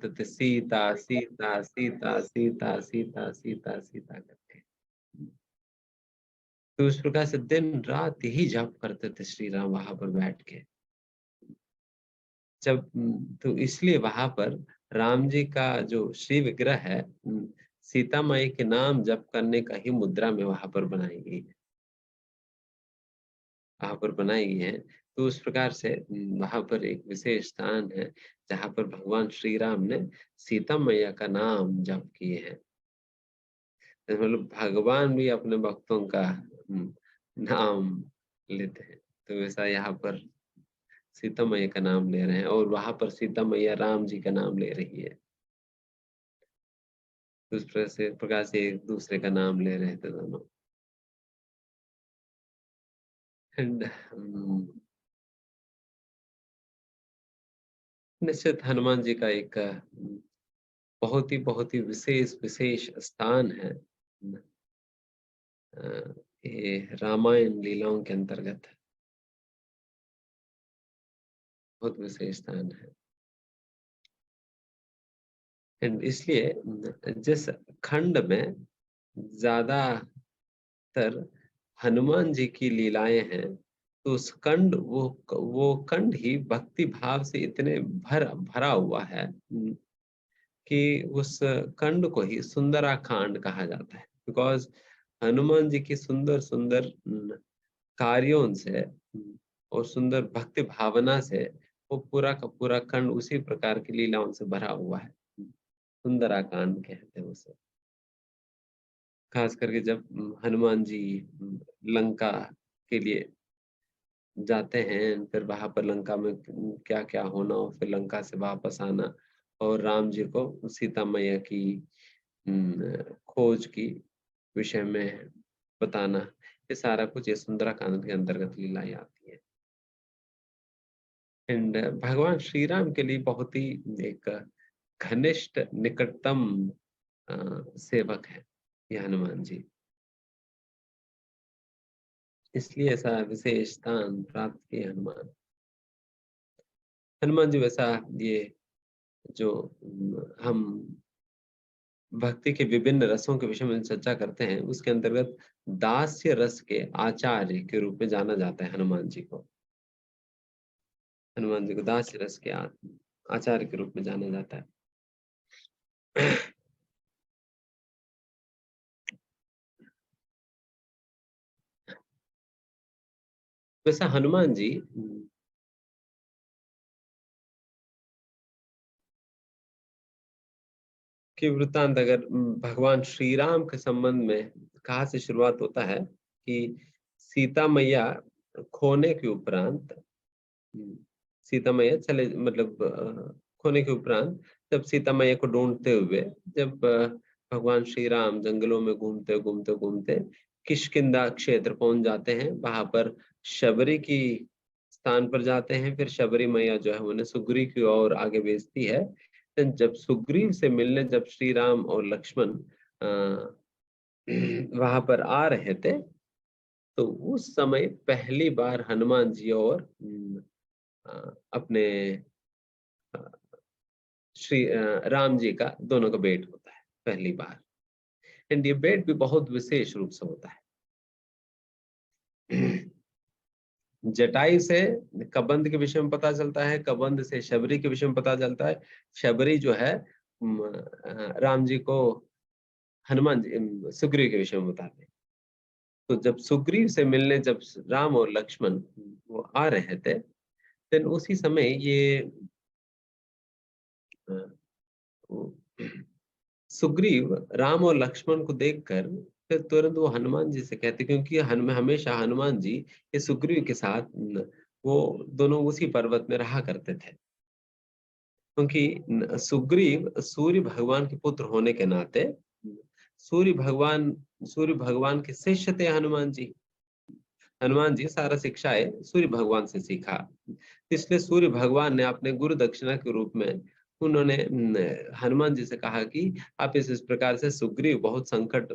जपते थे सीता सीता सीता सीता सीता सीता सीता करके। तो उस प्रकार से दिन रात यही जप करते थे श्री राम वहां पर बैठ के। जब तो इसलिए वहां पर राम जी का जो श्री विग्रह है सीता माई के नाम जप करने का ही मुद्रा में वहां पर बनाई गई है, वहां पर बनाई गई है। तो उस प्रकार से वहां पर एक विशेष स्थान है जहां पर भगवान श्री राम ने सीता मैया का नाम जप किए हैं। तो मतलब भगवान भी अपने भक्तों का नाम लेते हैं। तो वैसा यहाँ पर सीता मैया का नाम ले रहे हैं और वहां पर सीता मैया राम जी का नाम ले रही है। उस प्रकार से एक दूसरे का नाम ले रहे थे दोनों। एंड निश्चित हनुमान जी का एक बहुत ही विशेष विशेष स्थान है। अ, ये रामायण लीलाओं के अंतर्गत बहुत विशेष स्थान है। एंड इसलिए जिस खंड में ज्यादातर हनुमान जी की लीलाएं हैं तो उस खंड वो खंड ही भक्ति भाव से इतने भरा हुआ है कि उस खंड को ही सुंदराकांड कहा जाता है। बिकॉज हनुमान जी की सुंदर सुंदर कार्यों से और सुंदर भक्ति भावना से वो पूरा का पूरा खंड उसी प्रकार की लीलाओं से भरा हुआ है। सुंदराकांड कहते हैं उसे। खास करके जब हनुमान जी लंका के लिए जाते हैं, फिर वहां पर लंका में क्या क्या होना हो, फिर लंका से वापस आना और राम जी को सीता मैया की खोज की विषय में बताना, ये सारा कुछ ये सुंदराकांड के अंतर्गत लीलाएं आती है। एंड भगवान श्री राम के लिए बहुत ही एक घनिष्ठ निकटतम सेवक है ये हनुमान जी। इसलिए ऐसा विशेष स्थान प्राप्त किए हनुमान। हनुमान जी वैसा ये जो हम भक्ति के विभिन्न रसों के विषय में चर्चा करते हैं उसके अंतर्गत दास्य रस के आचार्य के रूप में जाना जाता है हनुमान जी को। हनुमान जी को दास्य रस के आचार्य के रूप में जाना जाता है। वैसा हनुमान जी की वृत्तांत अगर भगवान श्री राम के संबंध में कहाँ से शुरुआत होता है कि सीता मैया खोने के उपरांत सीता मैया चले मतलब खोने के उपरांत जब सीता मैया को ढूंढते हुए जब भगवान श्री राम जंगलों में घूमते घूमते घूमते किष्किंधा क्षेत्र पहुंच जाते हैं, वहां पर शबरी की स्थान पर जाते हैं। फिर शबरी मैया जो है उन्हें सुग्रीव की ओर आगे भेजती है। जब सुग्रीव से मिलने जब श्री राम और लक्ष्मण वहां पर आ रहे थे तो उस समय पहली बार हनुमान जी और अपने अ, श्री राम जी का दोनों का भेंट होता है पहली बार। एंड ये भेंट भी बहुत विशेष रूप से होता है। जटायु से कबंध के विषय में पता चलता है, कबंध से शबरी के विषय में पता चलता है। शबरी जो है राम जी को हनुमान जी सुग्रीव के विषय में बताते हैं। तो जब सुग्रीव से मिलने जब राम और लक्ष्मण वो आ रहे थे देन उसी समय ये अ, वो सुग्रीव राम और लक्ष्मण को देखकर फिर तुरंत वो हनुमान जी से कहते, क्योंकि हमेशा हनुमान जी ये सुग्रीव के साथ वो दोनों उसी पर्वत में रहा करते थे। क्योंकि सुग्रीव सूर्य भगवान के पुत्र होने के नाते सूर्य भगवान सूर्य भगवान के शिष्य थे हनुमान जी। हनुमान जी सारा शिक्षाएं सूर्य भगवान से सीखा। इसलिए सूर्य भगवान ने अपने गुरु दक्षिणा के रूप में उन्होंने हनुमान जी से कहा कि आप इस प्रकार से सुग्रीव बहुत संकट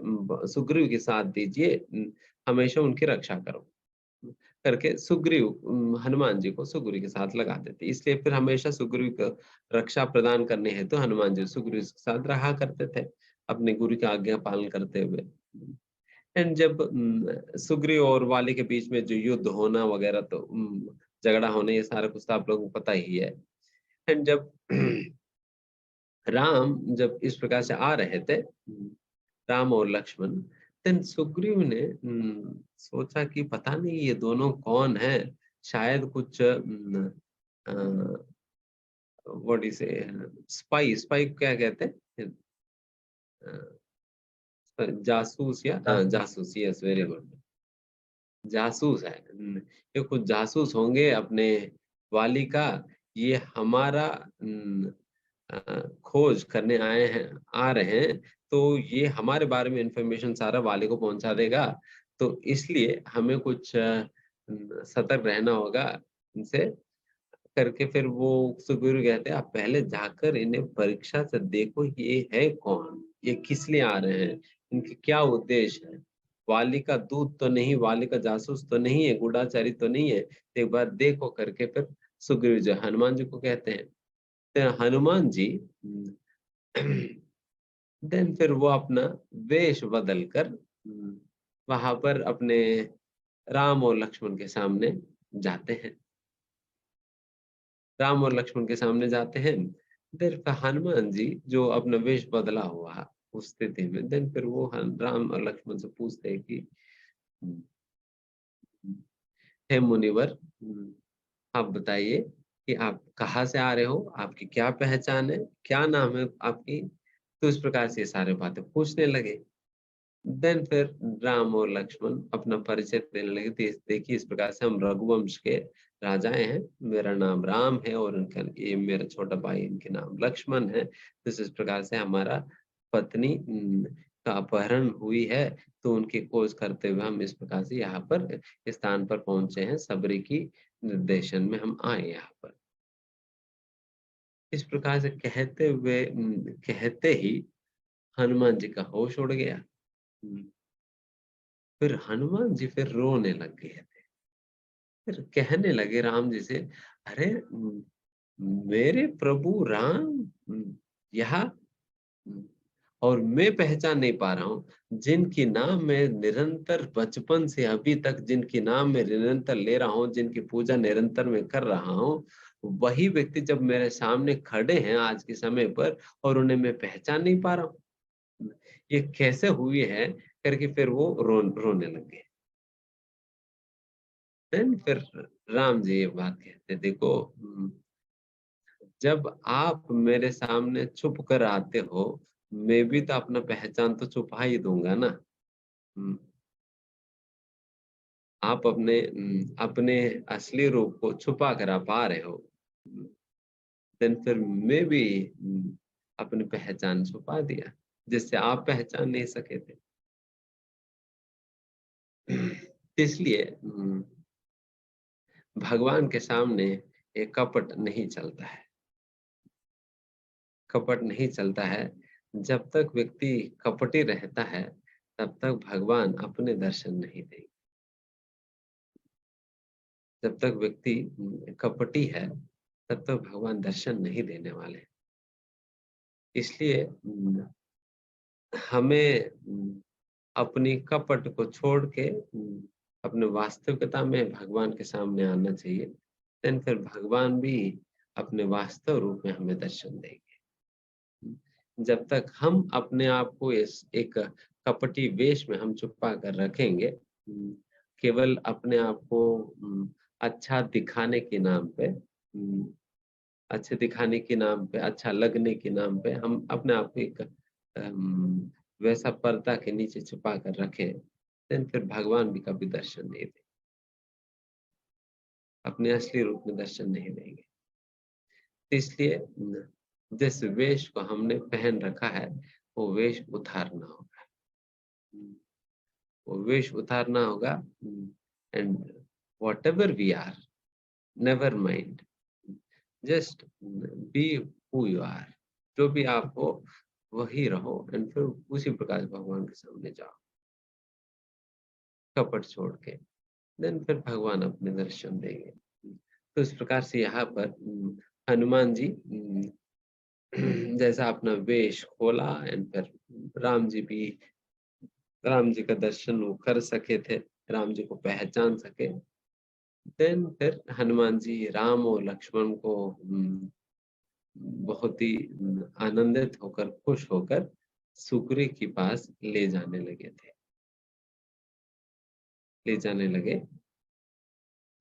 सुग्रीव के साथ दीजिए, हमेशा उनकी रक्षा करो। करके सुग्रीव हनुमान जी को सुग्रीव के साथ लगा देते। इसलिए फिर हमेशा सुग्रीव को रक्षा प्रदान करने हेतु हनुमान जी सुग्रीव के साथ रहा करते थे, अपने गुरु की आज्ञा पालन करते हुए। एंड जब सुग्रीव और वाली के बीच में जो युद्ध होना वगैरह तो झगड़ा होना ये सारा कुछ तो आप लोगों को पता ही है। एंड जब राम जब इस प्रकार से आ रहे थे, राम और लक्ष्मण, देन सुग्रीव ने सोचा कि पता नहीं ये दोनों कौन है, शायद कुछ व्हाट इज स्पाई, स्पाई क्या कहते हैं, जासूस या जासूस, यस वेरी गुड, जासूस है। ये कुछ जासूस होंगे अपने वाली का, ये हमारा खोज करने आए हैं, आ रहे हैं, तो ये हमारे बारे में इंफॉर्मेशन सारा वाले को पहुंचा देगा, तो इसलिए हमें कुछ सतर्क रहना होगा इनसे करके। फिर वो सुग्रीव कहते हैं आप पहले जाकर इन्हें परीक्षा से देखो, ये है कौन, ये किस लिए आ रहे हैं, इनके क्या उद्देश्य है, वाली का दूत तो नहीं, वाली का जासूस तो नहीं है, गूढ़ाचारी तो नहीं है, तो एक बार देखो करके फिर सुग्रीव जो हनुमान जी को कहते हैं। तो हनुमान जी देन फिर वो अपना वेश बदल कर वहां पर अपने राम और लक्ष्मण के सामने जाते हैं। राम और लक्ष्मण के सामने जाते हैं। देन फिर हनुमान जी जो अपना वेश बदला हुआ उस स्थिति में, देन फिर वो राम और लक्ष्मण से पूछते हैं कि "हम्म, हे मुनिवर, आप बताइए कि आप कहाँ से आ रहे हो, आपकी क्या पहचान है, क्या नाम है आपकी"। तो इस प्रकार से ये सारे बातें पूछने लगे। देन फिर राम और लक्ष्मण अपना परिचय देने लगे, देखिए इस प्रकार से हम रघुवंश के राजाएं हैं, मेरा नाम राम है और इनका ये मेरा छोटा भाई, इनके नाम लक्ष्मण है। तो इस प्रकार से हमारा पत्नी का अपहरण हुई है, तो उनकी खोज करते हुए हम इस प्रकार से यहाँ पर इस स्थान पर पहुंचे हैं, सबरी की निर्देशन में हम आए यहाँ पर। इस प्रकार से कहते हुए कहते ही हनुमान जी का होश उड़ गया। हम्म, फिर हनुमान जी फिर रोने लग गए थे। फिर कहने लगे राम जी से, अरे मेरे प्रभु राम, यहाँ, हम्म, और मैं पहचान नहीं पा रहा हूँ जिनकी नाम मैं निरंतर बचपन से अभी तक, जिनकी नाम मैं निरंतर ले रहा हूँ, जिनकी पूजा निरंतर मैं कर रहा हूँ, वही व्यक्ति जब मेरे सामने खड़े हैं आज के समय पर और उन्हें मैं पहचान नहीं पा रहा हूँ, ये कैसे हुई है करके फिर वो रोने लग गए। देन फिर राम जी ये बात कहते, देखो जब आप मेरे सामने छुप कर आते हो, मैं भी तो अपना पहचान तो छुपा ही दूंगा ना। हम्म, आप अपने असली रूप को छुपा कर आप आ रहे हो, देन फिर मैं भी अपनी पहचान छुपा दिया, जिससे आप पहचान नहीं सके थे। इसलिए भगवान के सामने एक कपट नहीं चलता है, कपट नहीं चलता है। जब तक व्यक्ति कपटी रहता है, तब तक भगवान अपने दर्शन नहीं देंगे। जब तक व्यक्ति कपटी है, तब तक भगवान दर्शन नहीं देने वाले। इसलिए हमें अपनी कपट को छोड़ के अपने वास्तविकता में भगवान के सामने आना चाहिए। देन फिर भगवान भी अपने वास्तव रूप में हमें दर्शन देंगे। जब तक हम अपने आप को इस एक कपटी वेश में हम छुपा कर रखेंगे, केवल अपने आप को अच्छा दिखाने के नाम पे, अच्छे दिखाने के नाम पे, अच्छा लगने के नाम पे हम अपने आप को एक वैसा पर्दा के नीचे छुपा कर रखें, देन फिर भगवान भी कभी दर्शन नहीं देंगे, अपने असली रूप में दर्शन नहीं देंगे। तो इसलिए जिस वेश को हमने पहन रखा है, वो वेश उतारना होगा। वो वेश उतारना होगा। And whatever we are, never mind, just be who you are. जो भी आप हो वही रहो, एंड फिर उसी प्रकार भगवान के सामने जाओ, कपट छोड़ के। देन फिर भगवान अपने दर्शन देंगे। तो इस प्रकार से यहाँ पर हनुमान जी जैसा अपना वेश खोला एंड फिर राम जी भी, राम जी का दर्शन वो कर सके थे, राम जी को पहचान सके। देन फिर हनुमान जी राम और लक्ष्मण को बहुत ही आनंदित होकर, खुश होकर सुग्रीव के पास ले जाने लगे थे, ले जाने लगे।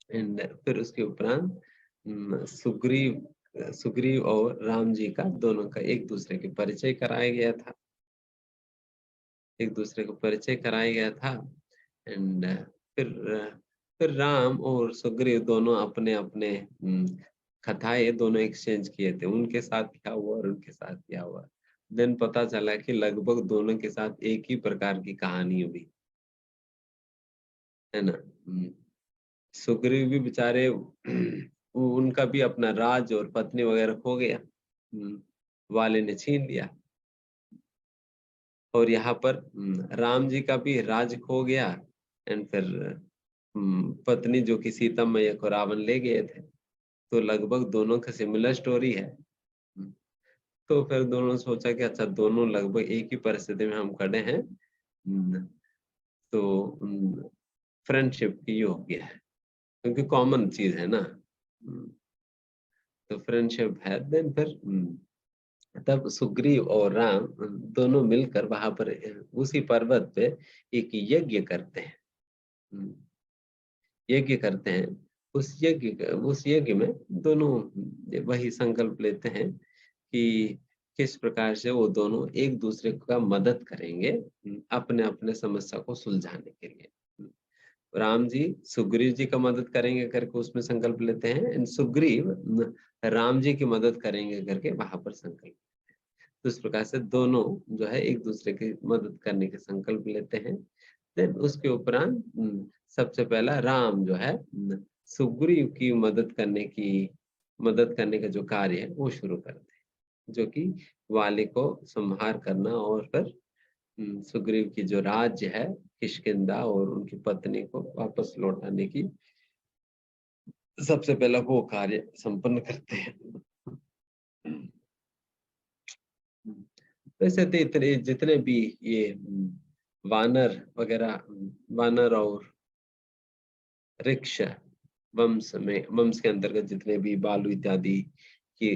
एंड फिर उसके उपरांत सुग्रीव सुग्रीव और राम जी का, दोनों का एक दूसरे के परिचय कराया गया था, एक दूसरे को परिचय कराया गया था। एंड फिर फिर राम और सुग्रीव दोनों अपने अपने कथाएं दोनों एक्सचेंज किए थे, उनके साथ क्या हुआ और उनके साथ क्या हुआ। देन पता चला कि लगभग दोनों के साथ एक ही प्रकार की कहानी हुई, है ना। सुग्रीव भी बेचारे उनका भी अपना राज और पत्नी वगैरह खो गया, वाले ने छीन लिया। और यहाँ पर राम जी का भी राज खो गया एंड फिर पत्नी जो कि सीता मैया को रावण ले गए थे। तो लगभग दोनों का सिमिलर स्टोरी है। हम्म, तो फिर दोनों सोचा कि अच्छा, दोनों लगभग एक ही परिस्थिति में हम खड़े हैं, तो फ्रेंडशिप की ये हो गया है, क्योंकि कॉमन चीज है ना। तो फ्रेंडशिप है। देन फिर तब सुग्रीव और राम दोनों मिलकर वहां पर उसी पर्वत पे एक यज्ञ करते हैं, यज्ञ करते हैं। उस यज्ञ में दोनों वही संकल्प लेते हैं कि किस प्रकार से वो दोनों एक दूसरे का मदद करेंगे अपने अपने समस्या को सुलझाने के लिए। राम जी सुग्रीव जी का मदद करेंगे करके उसमें संकल्प लेते हैं, एंड सुग्रीव राम जी की मदद करेंगे करके वहां पर संकल्प। तो इस प्रकार से दोनों जो है एक दूसरे की मदद करने के संकल्प लेते हैं। देन उसके उपरांत सबसे पहला राम जो है सुग्रीव की मदद करने का जो कार्य है वो शुरू करते हैं, जो कि वाली को संहार करना और फिर सुग्रीव की जो राज्य है किष्किंधा और उनकी पत्नी को वापस लौटाने की सबसे पहला वो कार्य संपन्न करते हैं। वैसे तो इतने जितने भी ये वानर वगैरह, वानर और ऋक्ष वंश के अंतर्गत जितने भी बालू इत्यादि के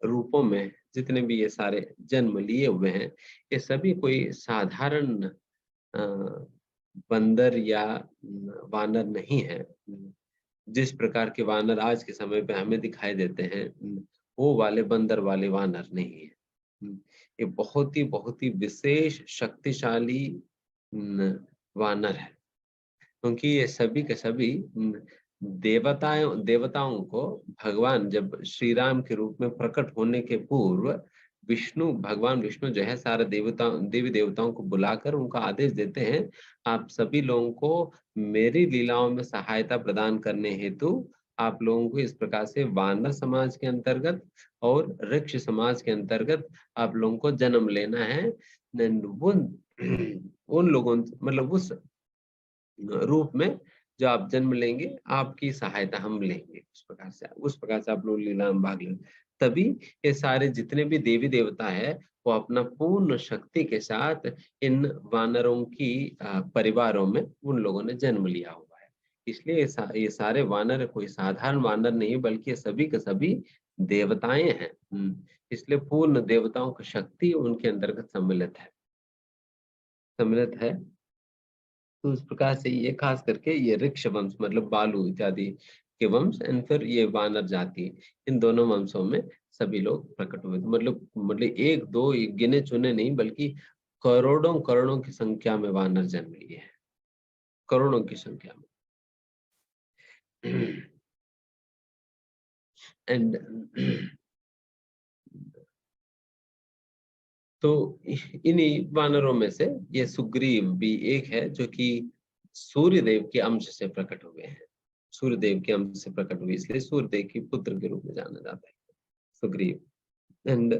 रूपों में जितने भी ये सारे जन्म लिए हुए हैं, ये सभी कोई साधारण बंदर या वानर नहीं है। जिस प्रकार के वानर आज के समय पे हमें दिखाई देते हैं, वो वाले बंदर वाले वानर नहीं है। ये बहुत ही विशेष शक्तिशाली वानर है, क्योंकि ये सभी के सभी देवताओं को भगवान जब श्री राम के रूप में प्रकट होने के पूर्व भगवान विष्णु जो है सारे देवी देवताओं को बुलाकर उनका आदेश देते हैं, आप सभी लोगों को मेरी लीलाओं में सहायता प्रदान करने हेतु आप लोगों को इस प्रकार से वानर समाज के अंतर्गत और ऋक्ष समाज के अंतर्गत आप लोगों को जन्म लेना है। उन लोगों मतलब उस रूप में जो आप जन्म लेंगे, आपकी सहायता हम लेंगे। उस प्रकार से आप लोग लीला में भाग लें। तभी ये सारे जितने भी देवी देवता है वो अपना पूर्ण शक्ति के साथ इन वानरों की परिवारों में उन लोगों ने जन्म लिया हुआ है। इसलिए ये सारे वानर कोई साधारण वानर नहीं, बल्कि ये सभी के सभी देवताएं हैं। इसलिए पूर्ण देवताओं की शक्ति उनके अंतर्गत सम्मिलित है। तो उस प्रकार से ये खास करके ये ऋक्ष वंश मतलब बालू इत्यादि के वंश एंड फिर ये वानर जाति, इन दोनों वंशों में सभी लोग प्रकट हुए थे। मतलब एक दो गिने चुने नहीं, बल्कि करोड़ों करोड़ों की संख्या में वानर जन्म लिए हैं, करोड़ों की संख्या में। एंड तो इन्हीं वानरों में से ये सुग्रीव भी एक है, जो कि सूर्य देव के अंश से प्रकट हुए हैं। सूर्य देव के अंश से प्रकट हुए, इसलिए सूर्य देव के पुत्र के रूप में जाना जाता है सुग्रीव। एंड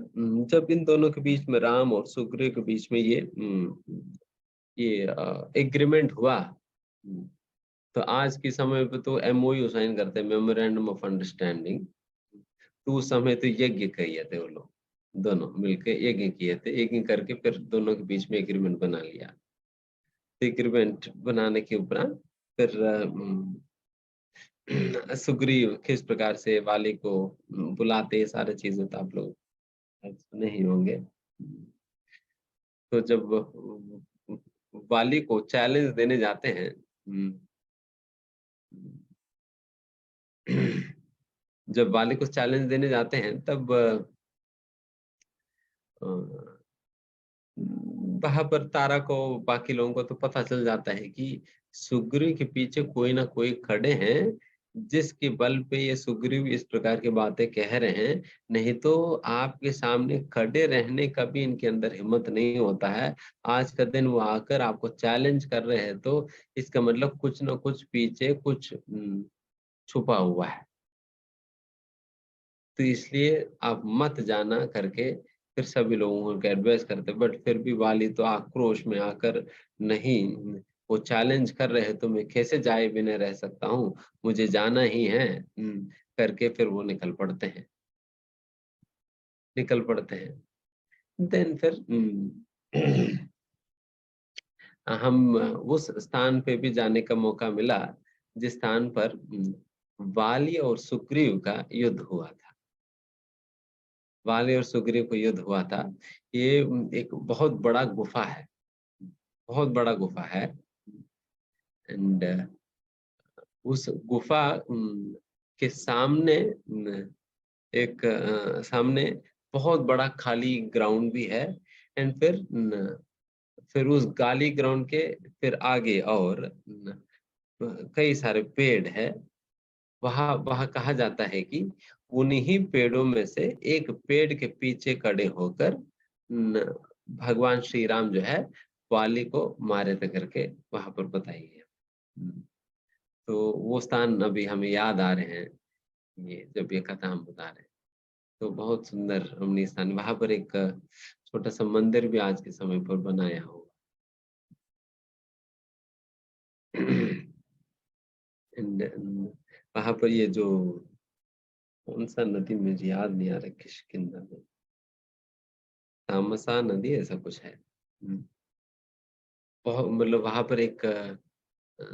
जब इन दोनों के बीच में, राम और सुग्रीव के बीच में ये एग्रीमेंट हुआ, तो आज के समय पे तो एमओयू साइन करते हैं, मेमोरेंडम ऑफ अंडरस्टैंडिंग। तो उस समय तो यज्ञ किए थे वो लोग, दोनों मिलके यज्ञ किए थे। यज्ञ करके फिर दोनों के बीच में एग्रीमेंट बना लिया। एग्रीमेंट बनाने के उपरांत फिर सुग्रीव किस प्रकार से वाली को बुलाते, सारे चीजें तो आप लोग सुने ही होंगे। तो जब वाली को चैलेंज देने जाते हैं, जब वाली को चैलेंज देने जाते हैं तब वहां पर तारा को, बाकी लोगों को तो पता चल जाता है कि सुग्रीव के पीछे कोई ना कोई खड़े हैं, जिसके बल पे ये सुग्रीव इस प्रकार की बातें कह रहे हैं। नहीं तो आपके सामने खड़े रहने का भी इनके अंदर हिम्मत नहीं होता है। आज का दिन वो आकर आपको चैलेंज कर रहे हैं, तो इसका मतलब कुछ ना कुछ पीछे कुछ छुपा हुआ है। तो इसलिए आप मत जाना करके फिर सभी लोगों को एडवाइस करते। बट फिर भी वाली तो आक्रोश में आकर, नहीं, वो चैलेंज कर रहे हैं तो मैं कैसे जाए बिना रह सकता हूँ, मुझे जाना ही है, करके फिर वो निकल पड़ते हैं, निकल पड़ते हैं। देन फिर हम उस स्थान पे भी जाने का मौका मिला जिस स्थान पर वाली और सुग्रीव का युद्ध हुआ था। वाली और सुग्रीव को युद्ध हुआ था। ये एक बहुत बड़ा गुफा है, बहुत बड़ा गुफा है। एंड उस गुफा के सामने एक सामने बहुत बड़ा खाली ग्राउंड भी है। एंड फिर उस गाली ग्राउंड के फिर आगे और कई सारे पेड़ है। वहाँ वहाँ कहा जाता है कि उन्हीं पेड़ों में से एक पेड़ के पीछे खड़े होकर भगवान श्री राम जो है वाली को मारे थे करके वहां पर बताई है। तो वो स्थान अभी हमें याद आ रहे हैं, ये जब ये कथा हम बता रहे हैं। तो बहुत सुंदर रमणीय स्थान, वहां पर एक छोटा सा मंदिर भी आज के समय पर बनाया हुआ। वहां पर ये जो कौन सा नदी मुझे याद नहीं आ रहा, किष्किंधा में तामसा नदी ऐसा कुछ है। बहुत मतलब वहां पर एक अ,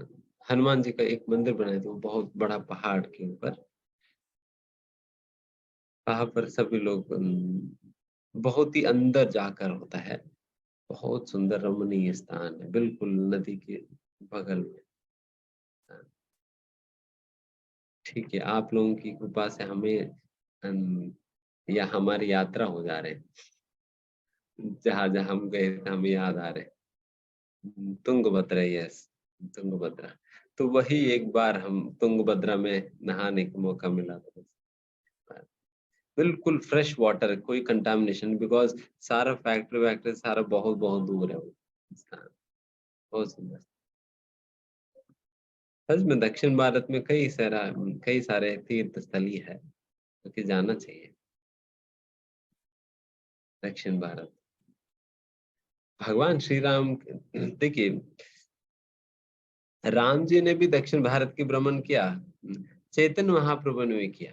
हनुमान जी का एक मंदिर बनाए थे, वो बहुत बड़ा पहाड़ के ऊपर। वहां पर सभी लोग बहुत ही अंदर जाकर होता है। बहुत सुंदर रमणीय स्थान है, बिल्कुल नदी के बगल में। ठीक है, आप लोगों की कृपा से हमें या हमारी यात्रा हो जा रहे हैं, जहाँ जहाँ हम गए थे हमें याद आ रहे हैं। तुंगभद्रा, यस, तुंगभद्रा। तो वही एक बार हम तुंगभद्रा में नहाने का मौका मिला था। बिल्कुल फ्रेश वाटर, कोई कंटामिनेशन, बिकॉज सारा फैक्ट्री वैक्ट्री सारा बहुत बहुत दूर है वो स्थान। बहुत सुंदर। सच में दक्षिण भारत में कई सारे तीर्थ स्थली है जो कि जाना चाहिए। दक्षिण भारत, भगवान श्री राम, देखिए राम जी ने भी दक्षिण भारत की भ्रमण किया, चैतन्य महाप्रभु ने भी किया,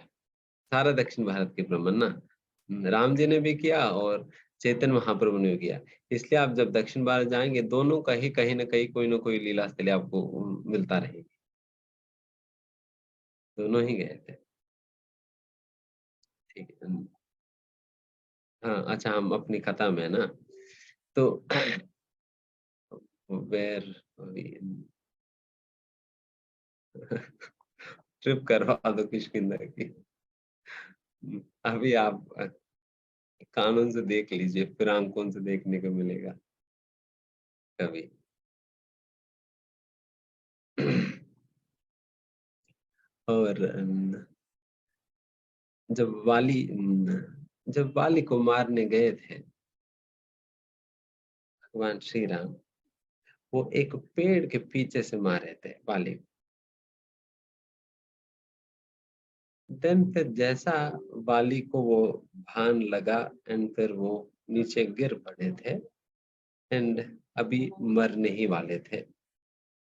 सारा दक्षिण भारत के भ्रमण ना राम जी ने भी किया और चैतन्य महाप्रभु ने भी किया। इसलिए आप जब दक्षिण भारत जाएंगे, दोनों का ही कहीं ना कोई लीला स्थली आपको मिलता रहेगी। दोनों ही गए थे। ठीक है। हाँ, अच्छा, हम अपनी कथा में है ना, तो वेर ट्रिप करवा दो किष्किंधा की। अभी आप कानून से देख लीजिए, फिर कौन से देखने को मिलेगा कभी। और जब वाली को मारने गए थे भगवान श्री राम, वो एक पेड़ के पीछे से मारे थे वाली को। देन फिर जैसा वाली को वो भान लगा, एंड फिर वो नीचे गिर पड़े थे, एंड अभी मरने ही वाले थे।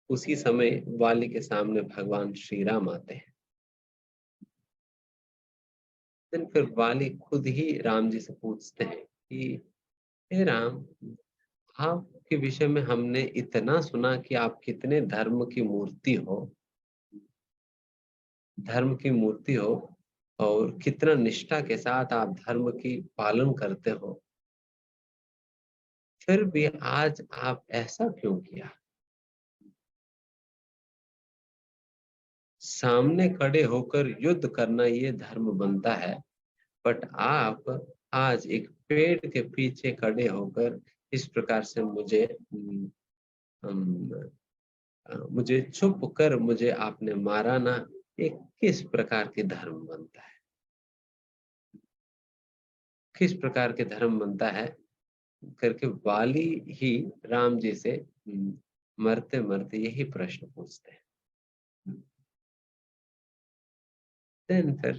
उसी समय वाली के सामने भगवान श्री राम आते हैं। देन फिर वाली खुद ही राम जी से पूछते हैं कि हे राम, आपके विषय में हमने इतना सुना कि आप कितने धर्म की मूर्ति हो और कितना निष्ठा के साथ आप धर्म की पालन करते हो, फिर भी आज आप ऐसा क्यों किया? सामने खड़े होकर युद्ध करना ये धर्म बनता है, बट आप आज एक पेड़ के पीछे खड़े होकर इस प्रकार से मुझे छुप कर मुझे आपने मारा ना, ये किस प्रकार के धर्म बनता है? किस प्रकार के धर्म बनता है? करके वाली ही राम जी से मरते मरते यही प्रश्न पूछते हैं। देन फिर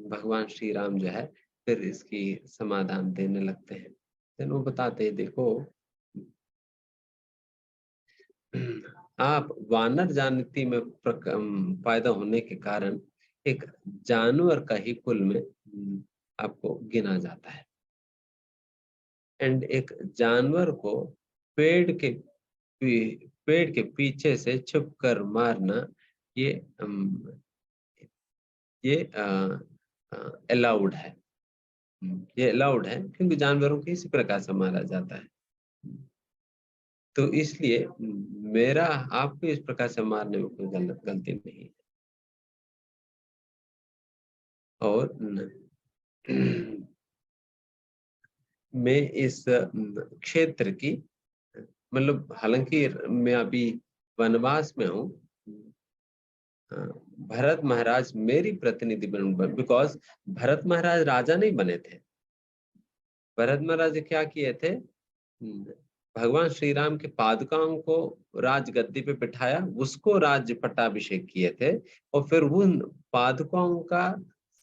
भगवान श्री राम जो है फिर इसकी समाधान देने लगते हैं। देन वो बताते हैं, देखो, आप वानर जाति में पैदा होने के कारण एक जानवर का ही कुल में आपको गिना जाता है। एंड एक जानवर को पेड़ के पेड़ के पीछे से छुप कर मारना, ये ये अलाउड है। ये अलाउड है क्योंकि जानवरों को इसी प्रकार से मारा जाता है। तो इसलिए मेरा आपको इस प्रकार से मारने में कोई गलती नहीं है। और मैं इस क्षेत्र की, मतलब हालांकि मैं अभी वनवास में हूँ, भरत महाराज मेरी प्रतिनिधि बन, बिकॉज भरत महाराज राजा नहीं बने थे। भरत महाराज क्या किए थे? भगवान श्री राम के पादुकाओं को राजगद्दी पे बिठाया, उसको राज्य पट्टाभिषेक किए थे, और फिर उन पादुकाओं का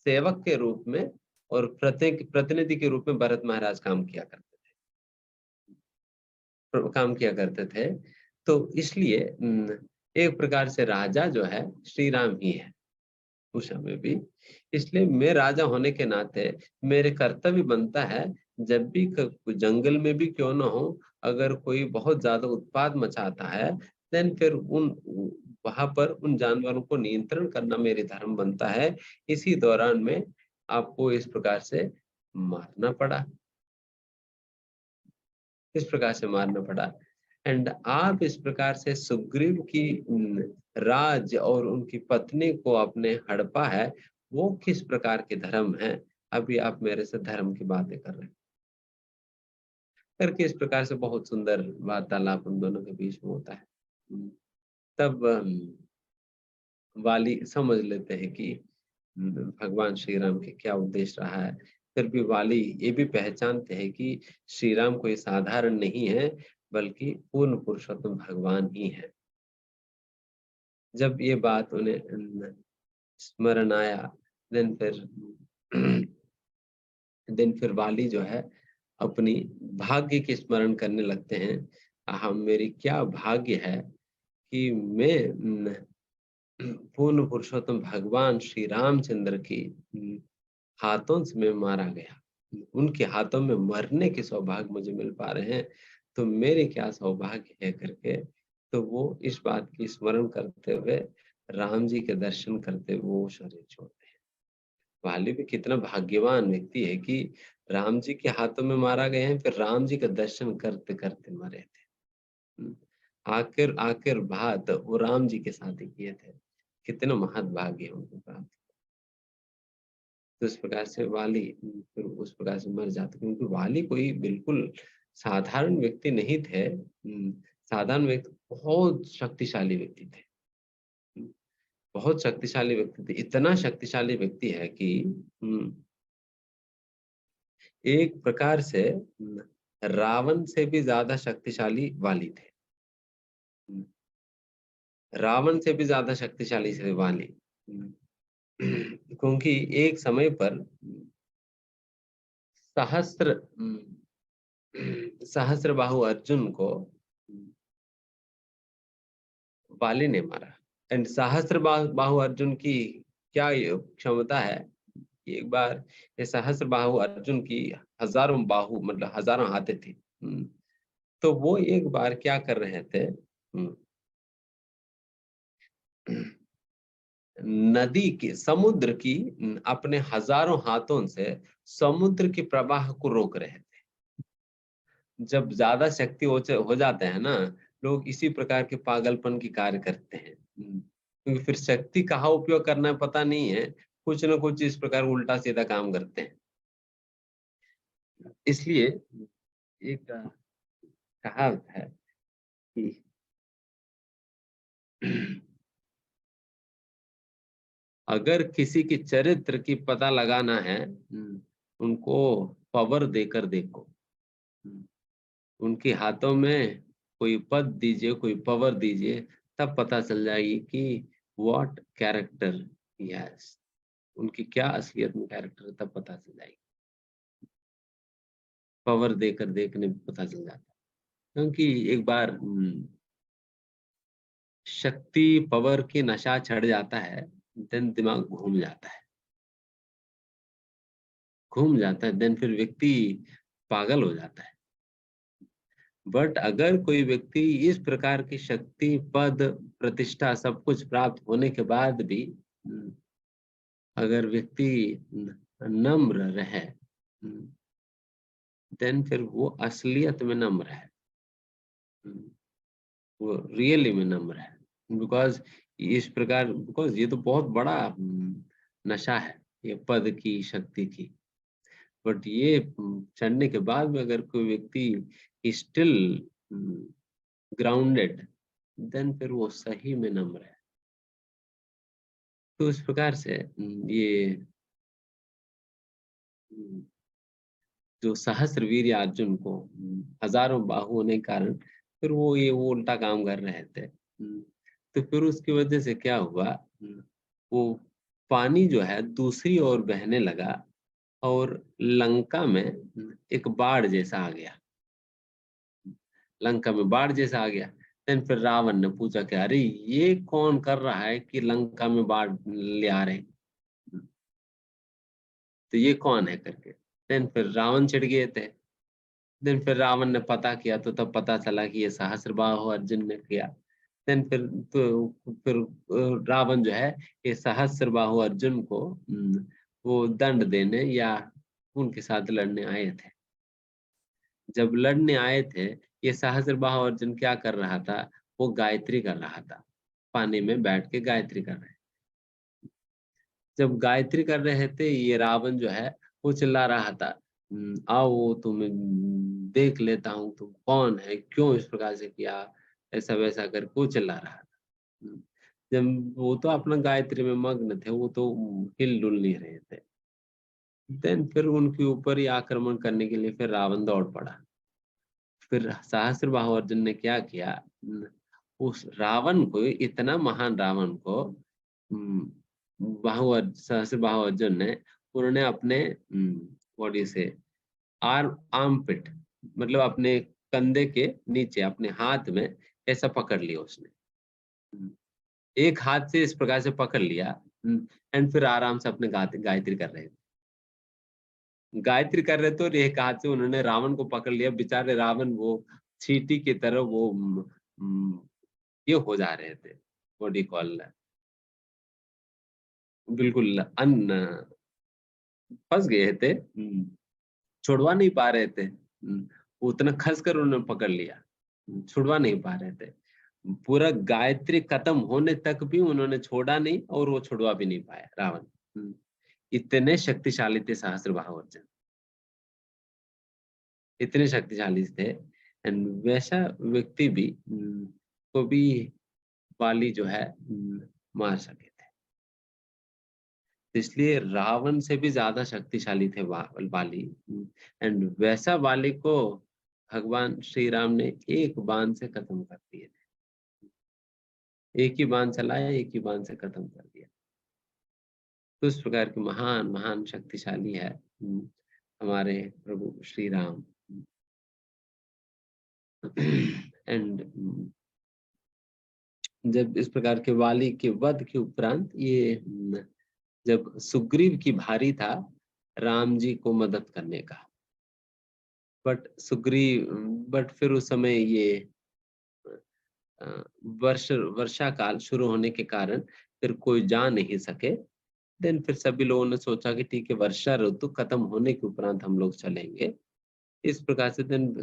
सेवक के रूप में और प्रतिनिधि के रूप में भरत महाराज काम किया करते थे। तो इसलिए एक प्रकार से राजा जो है श्री राम ही है उस समय भी। इसलिए मैं राजा होने के नाते मेरे कर्तव्य बनता है, जब भी जंगल में भी क्यों ना हो, अगर कोई बहुत ज्यादा उत्पाद मचाता है, देन फिर वहां पर उन जानवरों को नियंत्रण करना मेरे धर्म बनता है। इसी दौरान में आपको इस प्रकार से मारना पड़ा, इस प्रकार से मारना पड़ा। एंड आप इस प्रकार से सुग्रीव की राज और उनकी पत्नी को आपने हड़पा है, वो किस प्रकार के धर्म है? अभी आप मेरे से धर्म की बातें कर रहे हैं। करके इस प्रकार से बहुत सुंदर वार्तालाप उन दोनों के बीच में होता है। तब वाली समझ लेते हैं कि भगवान श्री राम के क्या उद्देश्य रहा है। फिर भी वाली ये भी पहचानते हैं कि श्री राम कोई साधारण नहीं है, बल्कि पूर्ण पुरुषोत्तम भगवान ही है। जब ये बात उन्हें स्मरण आया, देन फिर वाली जो है अपनी भाग्य की स्मरण करने लगते हैं। हम मेरी क्या भाग्य है कि मैं पूर्ण पुरुषोत्तम भगवान श्री रामचंद्र की हाथों से मैं मारा गया, उनके हाथों में मरने के सौभाग्य मुझे मिल पा रहे हैं, तो मेरे क्या सौभाग्य है करके। तो वो इस बात की स्मरण करते हुए राम जी के दर्शन करते हुए वो शरीर छोड़ते हैं। वाली भी कितना भाग्यवान व्यक्ति है कि राम जी के हाथों में मारा गए हैं, फिर राम जी का दर्शन करते करते मरे थे। हम्म, आखिर आखिर बात वो राम जी के साथ ही किए थे। कितना महत्भाग्य है उनके प्राप्त। तो इस प्रकार से वाली फिर उस प्रकार से मर जाते, क्योंकि वाली कोई बिल्कुल साधारण व्यक्ति नहीं थे। साधारण व्यक्ति, बहुत शक्तिशाली व्यक्ति थे। हम्म, बहुत शक्तिशाली व्यक्ति थे, इतना शक्तिशाली व्यक्ति है कि एक प्रकार से रावण से भी ज्यादा शक्तिशाली वाली थे। हम्म, रावण से भी ज्यादा शक्तिशाली थे वाली। क्योंकि एक समय पर सहस्त्र सहस्त्र बाहु अर्जुन को बाली ने मारा। एंड सहस्त्र बाहु अर्जुन की क्या ये क्षमता है, एक बार ये सहस्त्र बाहु अर्जुन की हजारों बाहु मतलब हजारों हाथे थी। तो वो एक बार क्या कर रहे थे, नदी की, समुद्र की अपने हजारों हाथों से समुद्र के प्रवाह को रोक रहे थे। जब ज्यादा शक्ति हो जाते हैं ना, लोग इसी प्रकार के पागलपन की कार्य करते हैं। क्योंकि फिर शक्ति कहाँ उपयोग करना है पता नहीं है, कुछ न कुछ इस प्रकार उल्टा सीधा काम करते हैं। इसलिए एक कहावत है कि अगर किसी की चरित्र की पता लगाना है, उनको पावर देकर देखो। उनके हाथों में कोई पद दीजिए, कोई पावर दीजिए, तब पता चल जाएगी कि व्हाट कैरेक्टर ही हैज, उनकी क्या असलियत में कैरेक्टर है, तब पता चल जाएगी। पावर देकर देखने में पता चल जाता है। क्योंकि एक बार शक्ति पावर की नशा चढ़ जाता है, देन दिमाग घूम जाता है, देन फिर व्यक्ति पागल हो जाता है। बट अगर कोई व्यक्ति इस प्रकार की शक्ति, पद, प्रतिष्ठा सब कुछ प्राप्त होने के बाद भी अगर व्यक्ति नम्र रहे, देन फिर वो असलियत में नम्र है, वो रियली में नम्र है। बिकॉज इस प्रकार, बिकॉज ये तो बहुत बड़ा नशा है, ये पद की, शक्ति की। बट ये चढ़ने के बाद में अगर कोई व्यक्ति स्टिल ग्राउंडेड, देन फिर वो सही में नम्र है। तो इस प्रकार से ये जो सहस्रवीर अर्जुन को हजारों बाहु होने के कारण फिर वो उल्टा काम कर रहे थे। तो फिर उसकी वजह से क्या हुआ, वो पानी जो है दूसरी ओर बहने लगा और लंका में एक बाढ़ जैसा आ गया। लंका में बाढ़ जैसा आ गया। देन फिर रावण ने पूछा कि अरे ये कौन कर रहा है कि लंका में बाढ़ ले आ रहे, तो ये कौन है करके। देन फिर रावण चिढ़ गए थे। देन फिर रावण ने पता किया तो तब पता चला कि ये सहस्त्रबाहु अर्जुन ने किया। देन फिर रावण जो है ये सहस्त्रबाहु अर्जुन को वो दंड देने या उनके साथ लड़ने आए थे। जब लड़ने आए थे, ये सहस्त्रबाहु अर्जुन क्या कर रहा था, वो गायत्री कर रहा था, पानी में बैठ के गायत्री कर रहे। जब गायत्री कर रहे थे, ये रावण जो है वो चिल्ला रहा था, आओ तुम्हें देख लेता हूँ तुम कौन है, क्यों इस प्रकार से किया, ऐसा वैसा करके वो चिल्ला रहा था। हम्म, जब वो तो अपना गायत्री में मग्न थे, वो तो हिल डुल नहीं रहे थे। देन फिर उनके ऊपर ही आक्रमण करने के लिए फिर रावण दौड़ पड़ा। फिर सहस्त्रबाहु अर्जुन ने क्या किया, उस रावण को, इतना महान रावण को सहस्त्रबाहु अर्जुन ने, उन्होंने अपने बॉडी से आर्म पिट, मतलब अपने कंधे के नीचे अपने हाथ में ऐसा पकड़ लिया उसने। हम्म, एक हाथ से इस प्रकार से पकड़ लिया। एंड फिर आराम से अपने गायत्री कर रहे थे। गायत्री कर रहे थे और एक हाथ से उन्होंने रावण को पकड़ लिया। बेचारे रावण वो चींटी की तरह वो ये हो जा रहे थे, व्हाट डू यू कॉल, बिल्कुल फंस गए थे। छुड़वा नहीं पा रहे थे। उतना खस कर उन्होंने पकड़ लिया, छुड़वा नहीं पा रहे थे। पूरा गायत्री खत्म होने तक भी उन्होंने छोड़ा नहीं और वो छुड़वा भी नहीं पाया रावण। इतने शक्तिशाली थे सहस्त्रबाहु अर्जुन, इतने शक्तिशाली थे। एंड वैसा व्यक्ति भी को भी बाली जो है मार सके थे। इसलिए रावण से भी ज्यादा शक्तिशाली थे बाली। एंड वैसा बाली को भगवान श्री राम ने एक बाण से खत्म कर दिए थे। एक ही बाण चलाया, एक ही बाण से खत्म कर दिया। तो इस प्रकार के महान महान शक्तिशाली है हमारे प्रभु श्री राम। एंड जब इस प्रकार के वाली के वध के उपरांत ये जब सुग्रीव की भारी था राम जी को मदद करने का, बट फिर उस समय ये अ, वर्षा काल शुरू होने के कारण फिर कोई जा नहीं सके। देन फिर सभी लोगों ने सोचा कि ठीक है, वर्षा ऋतु खत्म होने के उपरांत हम लोग चलेंगे। इस प्रकार से देन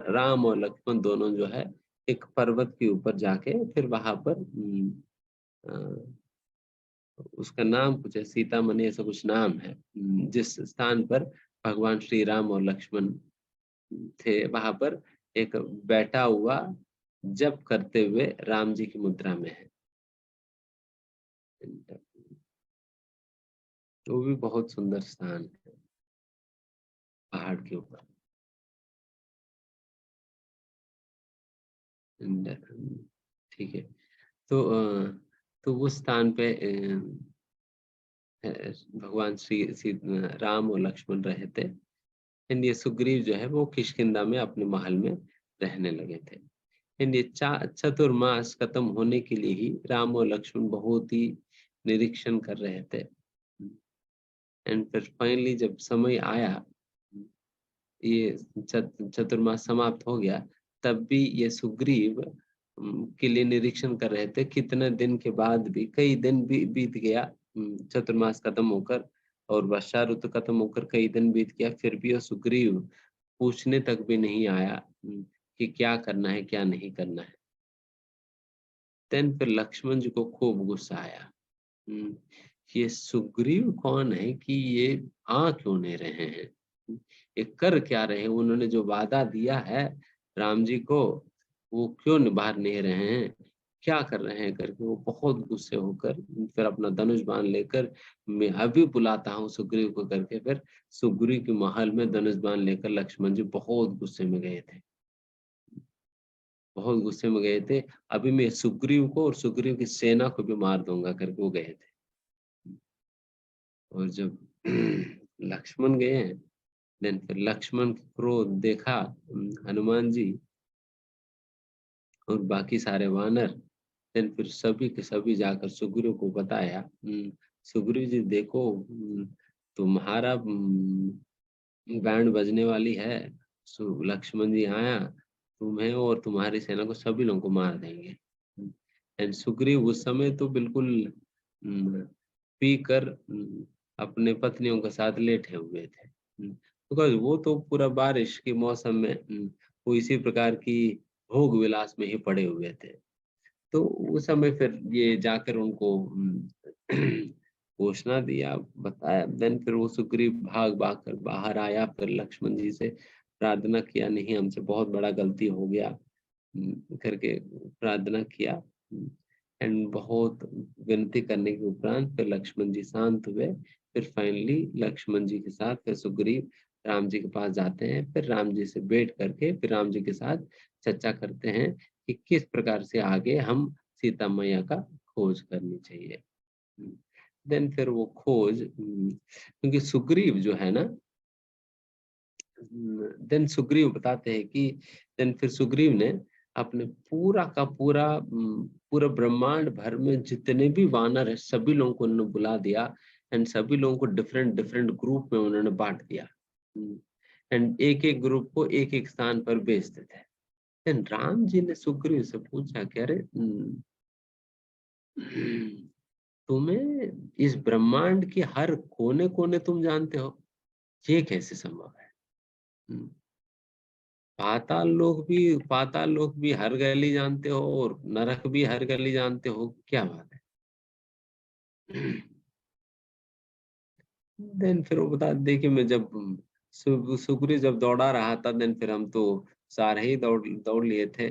राम और लक्ष्मण दोनों जो है एक पर्वत के ऊपर जाके फिर वहां पर उसका नाम कुछ है, सीतामढ़ी ऐसा कुछ नाम है, जिस स्थान पर भगवान श्री राम और लक्ष्मण थे वहां पर एक बैठा हुआ जप करते हुए राम जी की मुद्रा में है। वो भी बहुत सुंदर स्थान है पहाड़ के ऊपर। ठीक है। तो तो उस स्थान पे भगवान श्री राम और लक्ष्मण रहे थे। एंड ये सुग्रीव जो है वो किष्किंधा में अपने महल में रहने लगे थे। एंड ये चतुर्मास खत्म होने के लिए ही राम और लक्ष्मण बहुत ही निरीक्षण कर रहे थे। एंड फिर फाइनली जब समय आया, ये चतुर्मास समाप्त हो गया, तब भी ये सुग्रीव के लिए निरीक्षण कर रहे थे। कितने दिन के बाद भी कई दिन भी बीत गया, चतुर्मास खत्म होकर और वर्षा ऋतु खत्म होकर कई दिन बीत गया, फिर भी वो सुग्रीव पूछने तक भी नहीं आया कि क्या करना है क्या नहीं करना है। देन फिर लक्ष्मण जी को खूब गुस्सा आया। ये सुग्रीव कौन है कि ये आ क्यों नहीं रहे हैं, ये कर क्या रहे हैं, उन्होंने जो वादा दिया है राम जी को वो क्यों निभा नहीं रहे हैं, क्या कर रहे हैं करके वो बहुत गुस्से होकर फिर अपना धनुष बाण लेकर मैं अभी बुलाता हूँ सुग्रीव को करके फिर सुग्रीव के महल में धनुष बाण लेकर लक्ष्मण जी बहुत गुस्से में गए थे। बहुत गुस्से में गए थे, अभी मैं सुग्रीव को और सुग्रीव की सेना को भी मार दूंगा करके वो गए थे। और जब लक्ष्मण गए हैं, देन फिर लक्ष्मण का क्रोध देखा हनुमान जी और बाकी सारे वानर। देन फिर सभी के सभी जाकर सुग्रीव को बताया, सुग्रीव जी देखो, तुम्हारा बैंड बजने वाली है, लक्ष्मण जी आया, तुम्हें और तुम्हारी सेना को सभी लोगों को मार देंगे। एंड सुग्रीव उस समय तो बिल्कुल पी कर अपने पत्नियों के साथ लेटे हुए थे, बिकॉज वो तो पूरा बारिश के मौसम में वो इसी प्रकार की भोग विलास में ही पड़े हुए थे। तो उस समय फिर ये जाकर उनको घोषणा दिया, बताया। देन फिर वो सुग्रीव भाग भाग कर बाहर आया, फिर लक्ष्मण जी से प्रार्थना किया, नहीं हमसे बहुत बड़ा गलती हो गया करके प्रार्थना किया। एंड बहुत विनती करने के उपरांत फिर लक्ष्मण जी शांत हुए। फिर फाइनली लक्ष्मण जी के साथ फिर सुग्रीव राम जी के पास जाते हैं, फिर राम जी से भेंट करके फिर राम जी के साथ चर्चा करते हैं कि किस प्रकार से आगे हम सीता मैया का खोज करनी चाहिए। देन फिर वो खोज, क्योंकि सुग्रीव जो है ना, देन सुग्रीव बताते हैं कि देन फिर सुग्रीव ने अपने पूरा का पूरा पूरा ब्रह्मांड भर में जितने भी वानर है सभी लोगों को उन्होंने बुला दिया। एंड सभी लोगों को डिफरेंट डिफरेंट ग्रुप में उन्होंने बांट दिया। एंड एक एक ग्रुप को एक एक स्थान पर भेजते थे। देन राम जी ने सुग्रीव से पूछा कि अरे तुम्हें इस ब्रह्मांड के हर कोने कोने तुम जानते हो, ये कैसे संभव है? हम्म, पाताल लोक भी हर गली जानते हो और नरक भी हर गली जानते हो, क्या बात है? देन फिर वो बता, देखिए मैं जब सुग्रीव जब दौड़ा रहा था, देन फिर हम तो सारे ही दौड़ दौड़ लिए थे।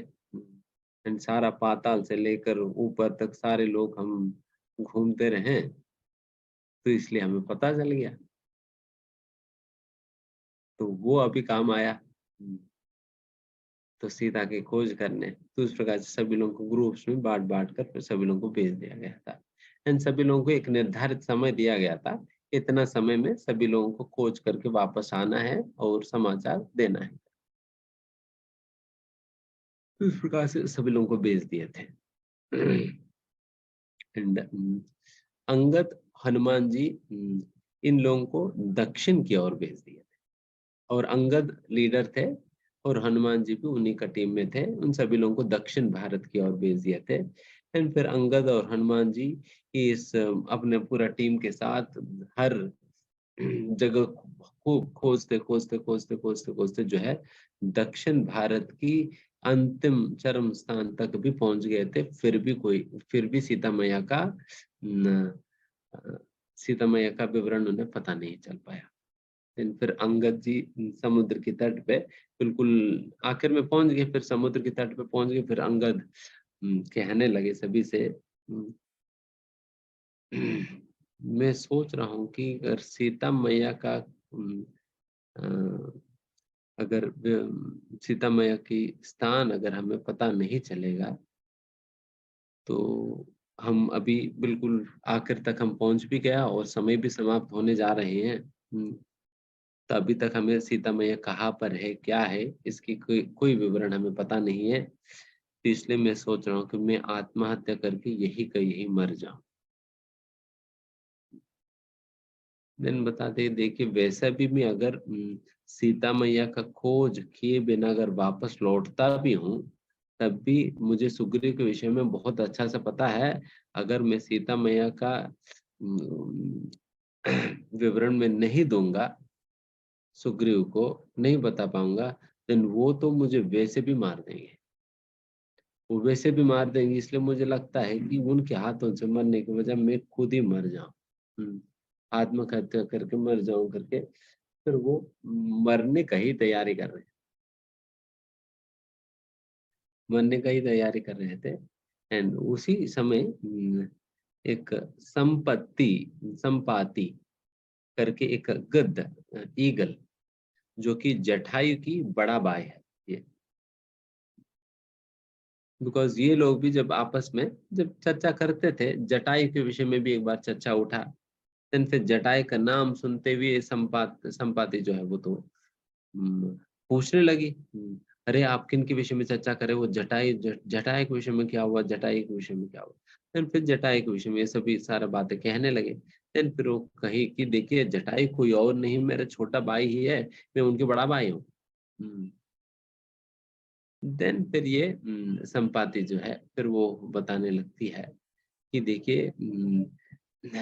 एंड सारा पाताल से लेकर ऊपर तक सारे लोग हम घूमते रहे, तो इसलिए हमें पता चल गया, तो वो अभी काम आया। तो सीता की खोज करने, तो उस प्रकार से सभी लोगों को ग्रुप्स में बांट बांट कर फिर सभी लोगों को भेज दिया गया था। एंड सभी लोगों को एक निर्धारित समय दिया गया था, इतना समय में सभी लोगों को खोज करके वापस आना है और समाचार देना है। तो इस प्रकार से सभी लोगों को भेज दिए थे। एंड अंगद हनुमान जी इन लोगों को दक्षिण की ओर भेज दिए थे, और अंगद लीडर थे और हनुमान जी भी उन्हीं का टीम में थे। उन सभी लोगों को दक्षिण भारत की ओर भेज दिए थे। एंड फिर अंगद और हनुमान जी इस अपने पूरा टीम के साथ हर जगह खूब खोजते खोजते खोजते खोजते खोजते जो है दक्षिण भारत की अंतिम चरम स्थान तक भी पहुंच गए थे। फिर भी सीता मैया का न, अ, सीता मैया का विवरण उन्हें पता नहीं चल पाया। लेकिन फिर अंगद जी समुद्र की तट पे बिल्कुल आखिर में पहुंच गए। फिर समुद्र की तट पे पहुंच गए। फिर अंगद कहने लगे सभी से, मैं सोच रहा हूँ कि अगर सीता मैया का अ, अगर सीता मैया की स्थान अगर हमें पता नहीं चलेगा तो हम अभी बिल्कुल आखिर तक हम पहुंच भी गया और समय भी समाप्त होने जा रहे हैं। तो अभी तक हमें सीता मैया कहाँ पर है, क्या है, इसकी कोई कोई विवरण हमें पता नहीं है। तो इसलिए मैं सोच रहा हूँ कि मैं आत्महत्या करके यही का यही मर जाऊं। देन बताते देखिए वैसा भी मैं अगर सीता मैया का खोज किए बिना अगर वापस लौटता भी हूँ तब भी मुझे सुग्रीव के विषय में बहुत अच्छा से पता है। अगर मैं सीता मैया का अम, विवरण में नहीं दूंगा, सुग्रीव को नहीं बता पाऊंगा, देन वो तो मुझे वैसे भी मार देंगे। वो वैसे भी मार देंगे। इसलिए मुझे लगता है कि उनके हाथों से मरने की वजह मैं खुद ही मर जाऊं, आत्महत्या करके मर जाऊं करके। फिर वो मरने का ही तैयारी कर रहे मरने का ही तैयारी कर रहे थे। एंड उसी समय एक संपाति करके एक गद्द ईगल जो कि जटायु की बड़ा भाई है ये। बिकॉज ये लोग भी जब आपस में जब चर्चा करते थे जटायु के विषय में भी एक बार चर्चा उठा। देन फिर जटायु का नाम सुनते हुए संपाति जो है वो तो हम्म, पूछने लगी, अरे आप किन के विषय में चर्चा करें, वो जटायु के विषय में क्या हुआ, जटायु के विषय में क्या हुआ। देन फिर जटायु के विषय में ये सभी सारा बातें कहने लगे। देन फिर वो कही कि देखिए जटायु कोई और नहीं मेरा छोटा भाई ही है, मैं उनके बड़ा भाई हूँ। देन फिर ये संपाति जो है फिर वो बताने लगती है कि देखिए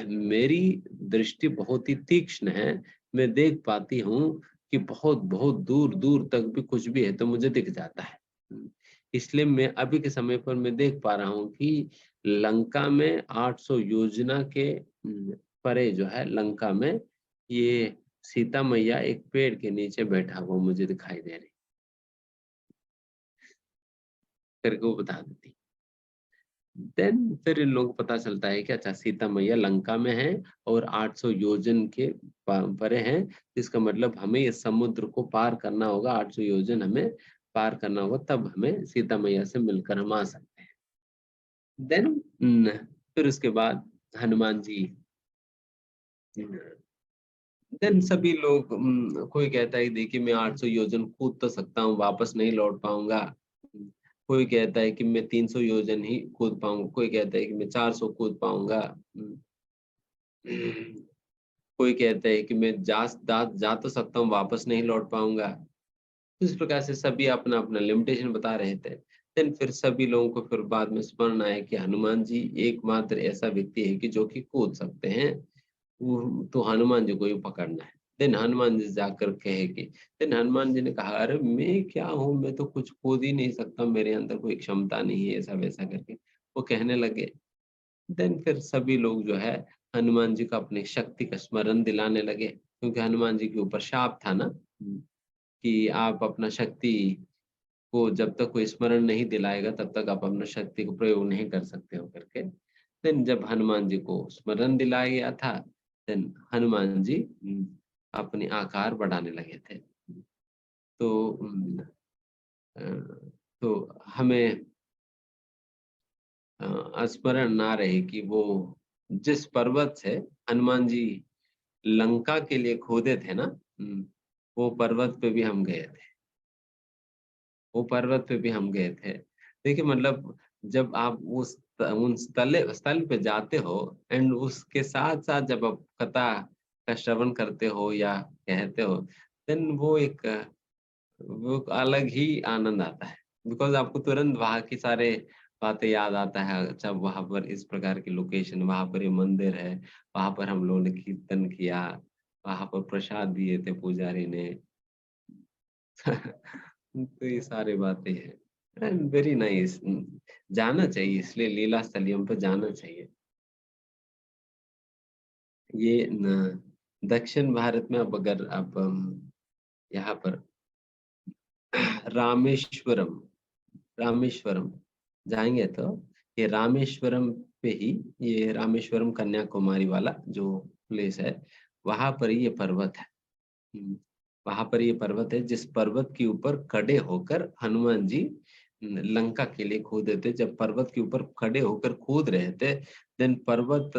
मेरी दृष्टि बहुत ही तीक्ष्ण है। मैं देख पाती हूँ कि बहुत बहुत दूर दूर तक भी कुछ भी है तो मुझे दिख जाता है। इसलिए मैं अभी के समय पर मैं देख पा रहा हूँ कि लंका में 800 योजना के परे जो है लंका में ये सीता मैया एक पेड़ के नीचे बैठा हुआ मुझे दिखाई दे रही करके वो बता देती। देन फिर इन लोगों को पता चलता है कि अच्छा सीता मैया लंका में है और 800 योजन के परे हैं। इसका मतलब हमें इस समुद्र को पार करना होगा, 800 योजन हमें पार करना होगा, तब हमें सीता मैया से मिलकर हम आ सकते हैं। देन फिर उसके बाद हनुमान जी, देन सभी लोग कोई कहता है देखिए मैं 800 योजन कूद तो सकता हूँ, वापस नहीं लौट पाऊंगा। कोई कहता है कि मैं 300 योजन ही कूद पाऊंगा, कोई कहता है कि मैं 400 कूद पाऊंगा। कोई कहता है कि मैं जा तो सकता हूँ, वापस नहीं लौट पाऊंगा। इस प्रकार से सभी अपना अपना लिमिटेशन बता रहे थे। देन फिर सभी लोगों को फिर बाद में स्मरण आया कि हनुमान जी एकमात्र ऐसा व्यक्ति है कि जो कि कूद सकते हैं। तो हनुमान जी को ही पकड़ना है। देन हनुमान जी जाकर कहेगी। देन हनुमान जी ने कहा अरे मैं क्या हूँ, मैं तो कुछ कूद ही नहीं सकता, मेरे अंदर कोई क्षमता नहीं है, ऐसा वैसा करके वो कहने लगे। देन फिर सभी लोग जो है हनुमान जी को अपनी शक्ति का स्मरण दिलाने लगे, क्योंकि हनुमान जी के ऊपर शाप था ना, कि आप अपना शक्ति को जब तक कोई स्मरण नहीं दिलाएगा तब तक आप अपना शक्ति को प्रयोग नहीं कर सकते हो करके। देन जब हनुमान जी को स्मरण दिलाया गया था, देन हनुमान जी अपनी आकार बढ़ाने लगे थे। तो अ, तो हमें स्मरण ना रहे कि वो जिस पर्वत से हनुमान जी लंका के लिए खोदे थे ना, वो पर्वत पे भी हम गए थे। वो पर्वत पे भी हम गए थे। देखिए मतलब जब आप उस उन स्थल पे जाते हो एंड उसके साथ साथ जब आप कथा का श्रवण करते हो या कहते हो, देन वो अलग ही आनंद आता है। बिकॉज़ आपको तुरंत वहाँ की सारे बातें याद आता है। अच्छा, वहाँ पर इस प्रकार की लोकेशन, वहाँ पर ये मंदिर है, वहाँ पर हम लोगों ने कीर्तन किया, वहाँ पर प्रसाद दिए थे पुजारी ने। तो ये सारी बातें हैं एंड वेरी नाइस। जाना चाहिए, इसलिए लीला स्थलियों पे जाना चाहिए। ये न दक्षिण भारत में अब अगर आप यहाँ पर रामेश्वरम रामेश्वरम जाएँगे तो ये रामेश्वरम पे ही, ये रामेश्वरम कन्याकुमारी वाला जो प्लेस है, वहाँ पर ये पर्वत है। हुँ, वहाँ पर ये पर्वत है जिस पर्वत के ऊपर खड़े होकर हनुमान जी लंका के लिए कूदे थे। जब पर्वत के ऊपर खड़े होकर कूद रहे थे, देन पर्वत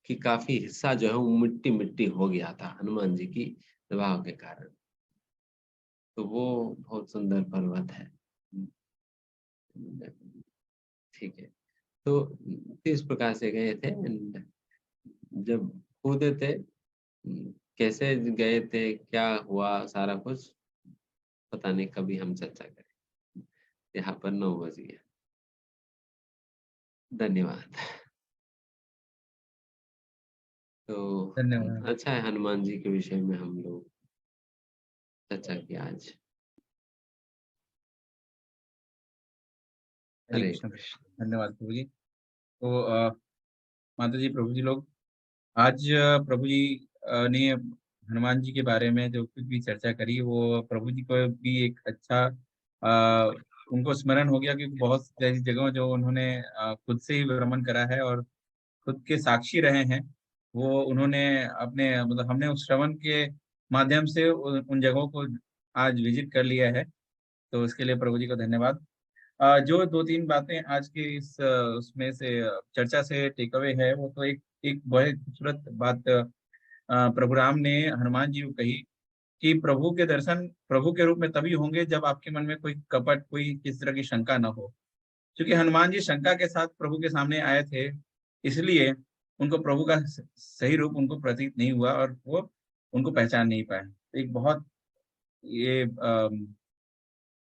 की काफ़ी हिस्सा जो है वो मिट्टी-मिट्टी हो गया था हनुमान जी की प्रभाव के कारण। तो वो बहुत सुंदर पर्वत है। हुँ, ठीक है। तो इस प्रकार से गए थे एंड जब कूदे थे, कैसे गए थे, क्या हुआ सारा कुछ पता नहीं, कभी हम चर्चा करें। यहाँ पर 9 बज गया। धन्यवाद। तो धन्यवाद। अच्छा है, हनुमान जी के विषय में हम लोग चर्चा किया आज। हरे हरे कृष्ण। कृष्ण। धन्यवाद प्रभु जी। तो माता जी, प्रभु जी लोग, आज प्रभु जी ने हनुमान जी के बारे में जो कुछ भी चर्चा करी, वो प्रभु जी को भी एक अच्छा उनको स्मरण हो गया, क्योंकि बहुत सारी जगहों जो उन्होंने खुद से ही भ्रमण करा है और खुद के साक्षी रहे हैं, वो उन्होंने अपने मतलब हमने उस श्रवण के माध्यम से उन जगहों को आज विजिट कर लिया है। तो उसके लिए प्रभु जी को धन्यवाद। जो 2-3 बातें आज के इस उसमें से चर्चा से टेक अवे है, वो तो एक एक बड़े खूबसूरत बात प्रभु राम ने हनुमान जी को कही कि प्रभु के दर्शन प्रभु के रूप में तभी होंगे जब आपके मन में कोई कपट, कोई किसी तरह की शंका ना हो। क्योंकि हनुमान जी शंका के साथ प्रभु के सामने आए थे, इसलिए उनको प्रभु का सही रूप उनको प्रतीत नहीं हुआ और वो उनको पहचान नहीं पाए। एक बहुत ये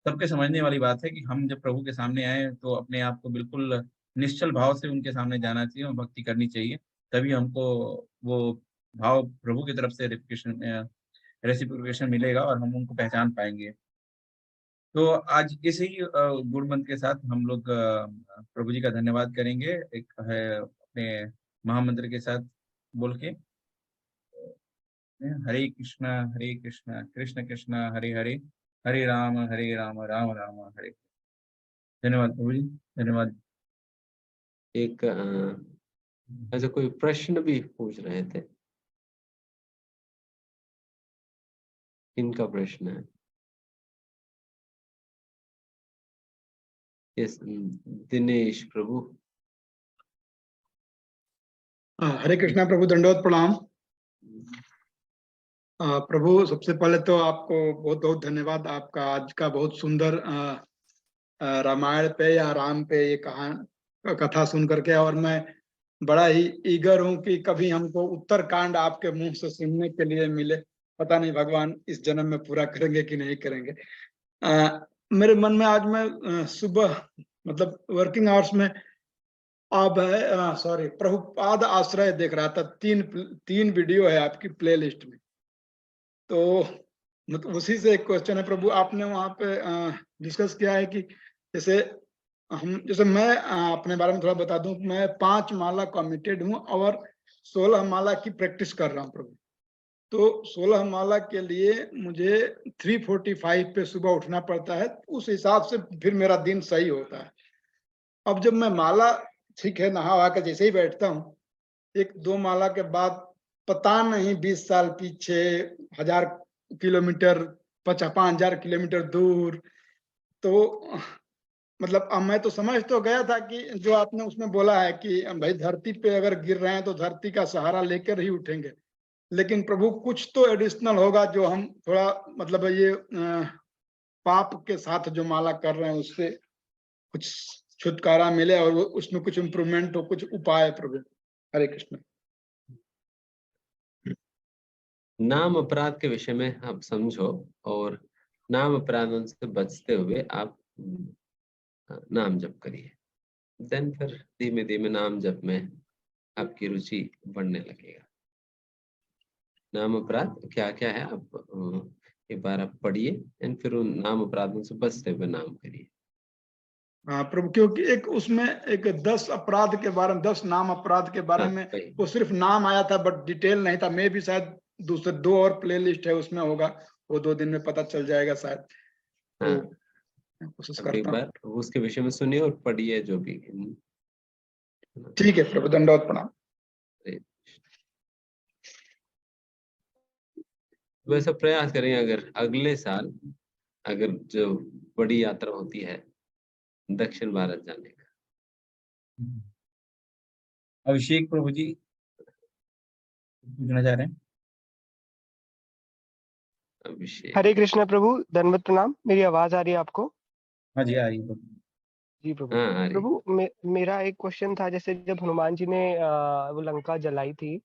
सबके समझने वाली बात है कि हम जब प्रभु के सामने आए तो अपने आप को बिल्कुल निश्चल भाव से उनके सामने जाना चाहिए और भक्ति करनी चाहिए। तभी हमको वो भाव प्रभु की तरफ से रेसिप्रोकेशन मिलेगा और हम उनको पहचान पाएँगे। तो आज इसी गुड मंत्र के साथ हम लोग प्रभु जी का धन्यवाद करेंगे। एक है अपने महामंत्र के साथ बोल के, हरे कृष्णा, कृष्ण कृष्ण हरे हरे, हरे राम, राम राम हरे। धन्यवाद प्रभु जी, धन्यवाद। एक ऐसे कोई प्रश्न भी पूछ रहे थे? किनका प्रश्न है? यस, दिनेश प्रभु। हरे कृष्णा प्रभु, दंडवत प्रणाम। प्रभु, सबसे पहले तो आपको बहुत बहुत धन्यवाद। आपका आज का बहुत सुंदर रामायण पे या राम पे ये कथा सुन करके, और मैं बड़ा ही ईगर हूँ कि कभी हमको उत्तरकांड आपके मुंह से सुनने के लिए मिले। पता नहीं भगवान इस जन्म में पूरा करेंगे कि नहीं करेंगे। मेरे मन में आज मैं सुबह मतलब वर्किंग आवर्स में अब सॉरी प्रभुपाद आश्रय देख रहा था। तीन वीडियो है आपकी प्लेलिस्ट में। तो मतलब उसी से एक क्वेश्चन है प्रभु, आपने वहां पे डिस्कस किया है कि जैसे मैं अपने बारे में थोड़ा बता दूं। मैं 5 माला कमिटेड हूं और 16 माला की प्रैक्टिस कर रहा हूं प्रभु। तो 16 माला के लिए मुझे 3:45 पे सुबह उठना पड़ता है। उस हिसाब से फिर मेरा दिन सही होता है। अब जब मैं माला ठीक है नहा वहा के जैसे ही बैठता हूँ, 1-2 माला के बाद पता नहीं 20 साल पीछे, 1000 किलोमीटर, 5,000 किलोमीटर दूर, तो मतलब अब मैं तो समझ तो गया था कि जो आपने उसमें बोला है कि भाई धरती पे अगर गिर रहे हैं तो धरती का सहारा लेकर ही उठेंगे। लेकिन प्रभु कुछ तो एडिशनल होगा जो हम थोड़ा मतलब ये पाप के साथ जो माला कर रहे हैं उससे कुछ छुटकारा मिले और वो उसमें कुछ इम्प्रूवमेंट हो, कुछ उपाय प्रभु। हरे कृष्ण। नाम अपराध के विषय में आप समझो और नाम अपराधों से बचते हुए आप नाम जप करिए। देन फिर धीमे धीमे नाम जप में आपकी रुचि बढ़ने लगेगा। नाम अपराध क्या क्या है आप एक बार आप पढ़िए एंड फिर उन नाम अपराधों से बचते हुए नाम करिए। हाँ प्रभु, क्योंकि एक उसमें एक 10 अपराध के बारे में, 10 नाम अपराध के बारे हाँ, में वही। वो सिर्फ नाम आया था बट डिटेल नहीं था। मैं भी शायद दूसरे 2 और प्ले लिस्ट है उसमें होगा, वो 2 दिन में पता चल जाएगा शायद। तो हाँ, मैं कोशिश अब एक करता हूँ। बार उसके विषय में सुनिए और पढ़िए जो भी। ठीक है प्रभु, दंडवत प्रणाम। वैसा प्रयास करें अगर अगले साल अगर जो बड़ी यात्रा होती है दक्षिण भारत जाने का। अभिषेक प्रभु जी पूछना चाह रहे हैं। अभिषेक। हरे कृष्ण प्रभु, दंडवत प्रणाम। मेरी आवाज आ रही है आपको? हाँ जी, आ रही है। जी प्रभु। हाँ, अरे प्रभु मेरा एक क्वेश्चन था, जैसे जब हनुमान जी ने वो लंका जलाई थी,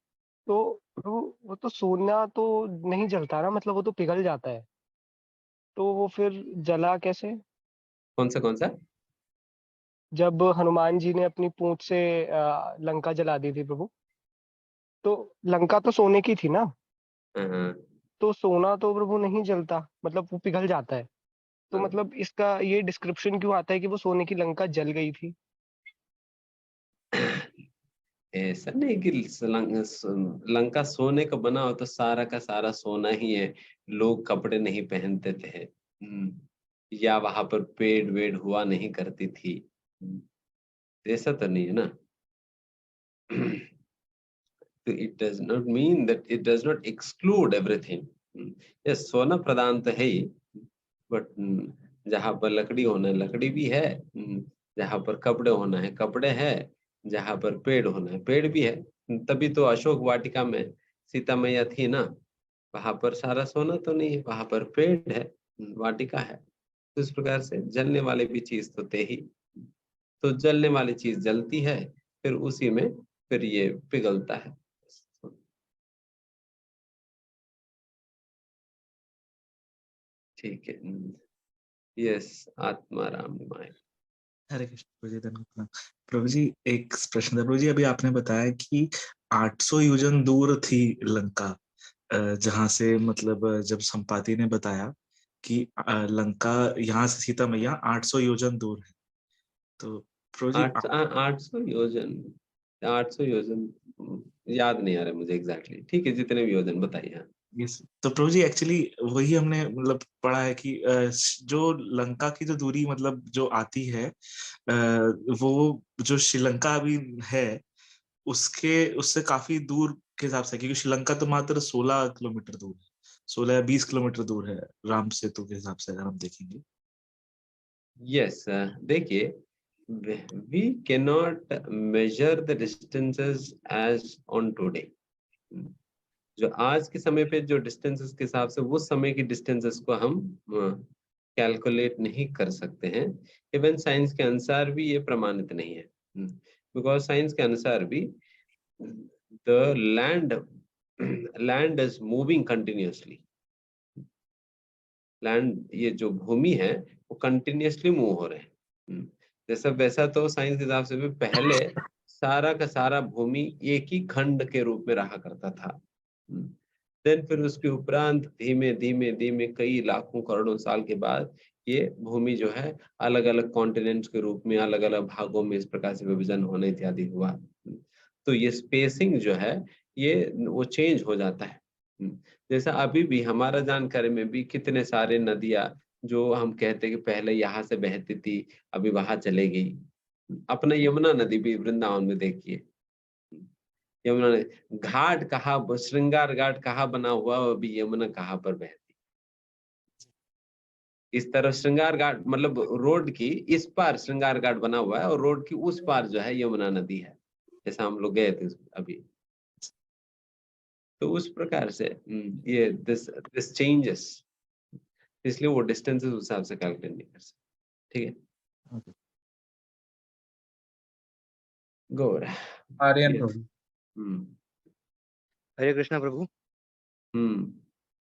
तो प्रभु वो तो सोना तो नहीं जलता ना, मतलब वो तो पिघल जाता है, तो वो फिर जला कैसे? कौन सा? जब हनुमान जी ने अपनी पूंछ से लंका जला दी थी प्रभु, तो लंका तो सोने की थी ना, हाँ, तो सोना तो प्रभु नहीं जलता, मतलब वो पिघल जाता है। तो हाँ। मतलब इसका ये डिस्क्रिप्शन क्यों आता है कि वो सोने की लंका जल गई थी? ऐसा नहीं कि लंका सोने का बना हो तो सारा का सारा सोना ही है। लोग कपड़े नहीं पहनते थे। या वहां पर पेड़ वेड़ हुआ नहीं करती थी। ऐसा तो नहीं है ना। तो it does not mean that it does not exclude everything. Yes, सोना प्रधान तो है ही, बट जहां पर लकड़ी होना है लकड़ी भी है। जहां पर कपड़े होना है कपड़े है। जहां पर पेड़ होना है पेड़ भी है। तभी तो अशोक वाटिका में सीता मैया थी ना। वहां पर सारा सोना तो नहीं है, वहां पर पेड़ है, वाटिका है। तो इस प्रकार से जलने वाले भी चीज तो थे ही। तो जलने वाली चीज जलती है, फिर उसी में फिर ये पिघलता है। ठीक है। यस, आत्मा राम माया। हरे कृष्ण प्रभु जी, धन्यवाद प्रणाम। प्रभु जी एक प्रश्न था प्रभु जी, अभी आपने बताया कि 800 योजन दूर थी लंका, जहां से मतलब जब संपाति ने बताया कि लंका यहाँ से सीता मैया 800 योजन दूर है, तो प्रभु जी 800 योजन। 800 योजन याद नहीं आ रहा मुझे एग्जैक्टली। ठीक है, जितने भी योजन बताइए। हाँ। तो प्रभु जी एक्चुअली वही हमने मतलब पढ़ा है कि जो लंका की जो दूरी मतलब जो आती है, वो जो श्रीलंका अभी है उसके उससे काफी दूर के हिसाब से, क्योंकि श्रीलंका तो मात्र 16 किलोमीटर दूर है, 16 या 20 किलोमीटर दूर है राम सेतु के हिसाब से अगर हम देखेंगे। यस, देखिए, we cannot measure the distances as on today. जो आज के समय पे जो डिस्टेंसेस के हिसाब से उस समय की डिस्टेंसेस को हम कैलकुलेट नहीं कर सकते हैं। इवन साइंस के अनुसार भी ये प्रमाणित नहीं है। बिकॉज साइंस के अनुसार भी the land is moving continuously. Land, ये जो भूमि है वो कंटिन्यूसली मूव हो रहे हैं। जैसा वैसा तो साइंस के हिसाब से भी पहले सारा का सारा भूमि एक ही खंड के रूप में रहा करता था। देन फिर उसके उपरांत धीमे धीमे धीमे कई लाखों करोड़ों साल के बाद ये भूमि जो है अलग अलग कॉन्टिनेंट्स के रूप में अलग अलग भागों में इस प्रकार से विभाजन होने इत्यादि हुआ। तो ये स्पेसिंग जो है ये वो चेंज हो जाता है। जैसा अभी भी हमारा जानकारी में भी कितने सारे नदियां जो हम कहते हैं कि पहले यहाँ से बहती थी अभी वहां चले गई। अपना यमुना नदी भी वृंदावन में देखिए। यमुना नदी घाट कहाँ, श्रृंगार घाट कहाँ बना हुआ, अभी यमुना कहाँ पर बहती। इस तरफ श्रृंगार घाट मतलब रोड की इस पार श्रृंगार घाट बना हुआ है और रोड की उस पार जो है यमुना नदी है। जैसा हम लोग गए थे अभी। तो उस प्रकार से ये दिस चेंजेस, इसलिए वो डिस्टेंसेस उस हिसाब से कैलकुलेट नहीं कर सकते। ठीक है। गौरा। आर्यन Yes. प्रभु। हरे कृष्णा प्रभु।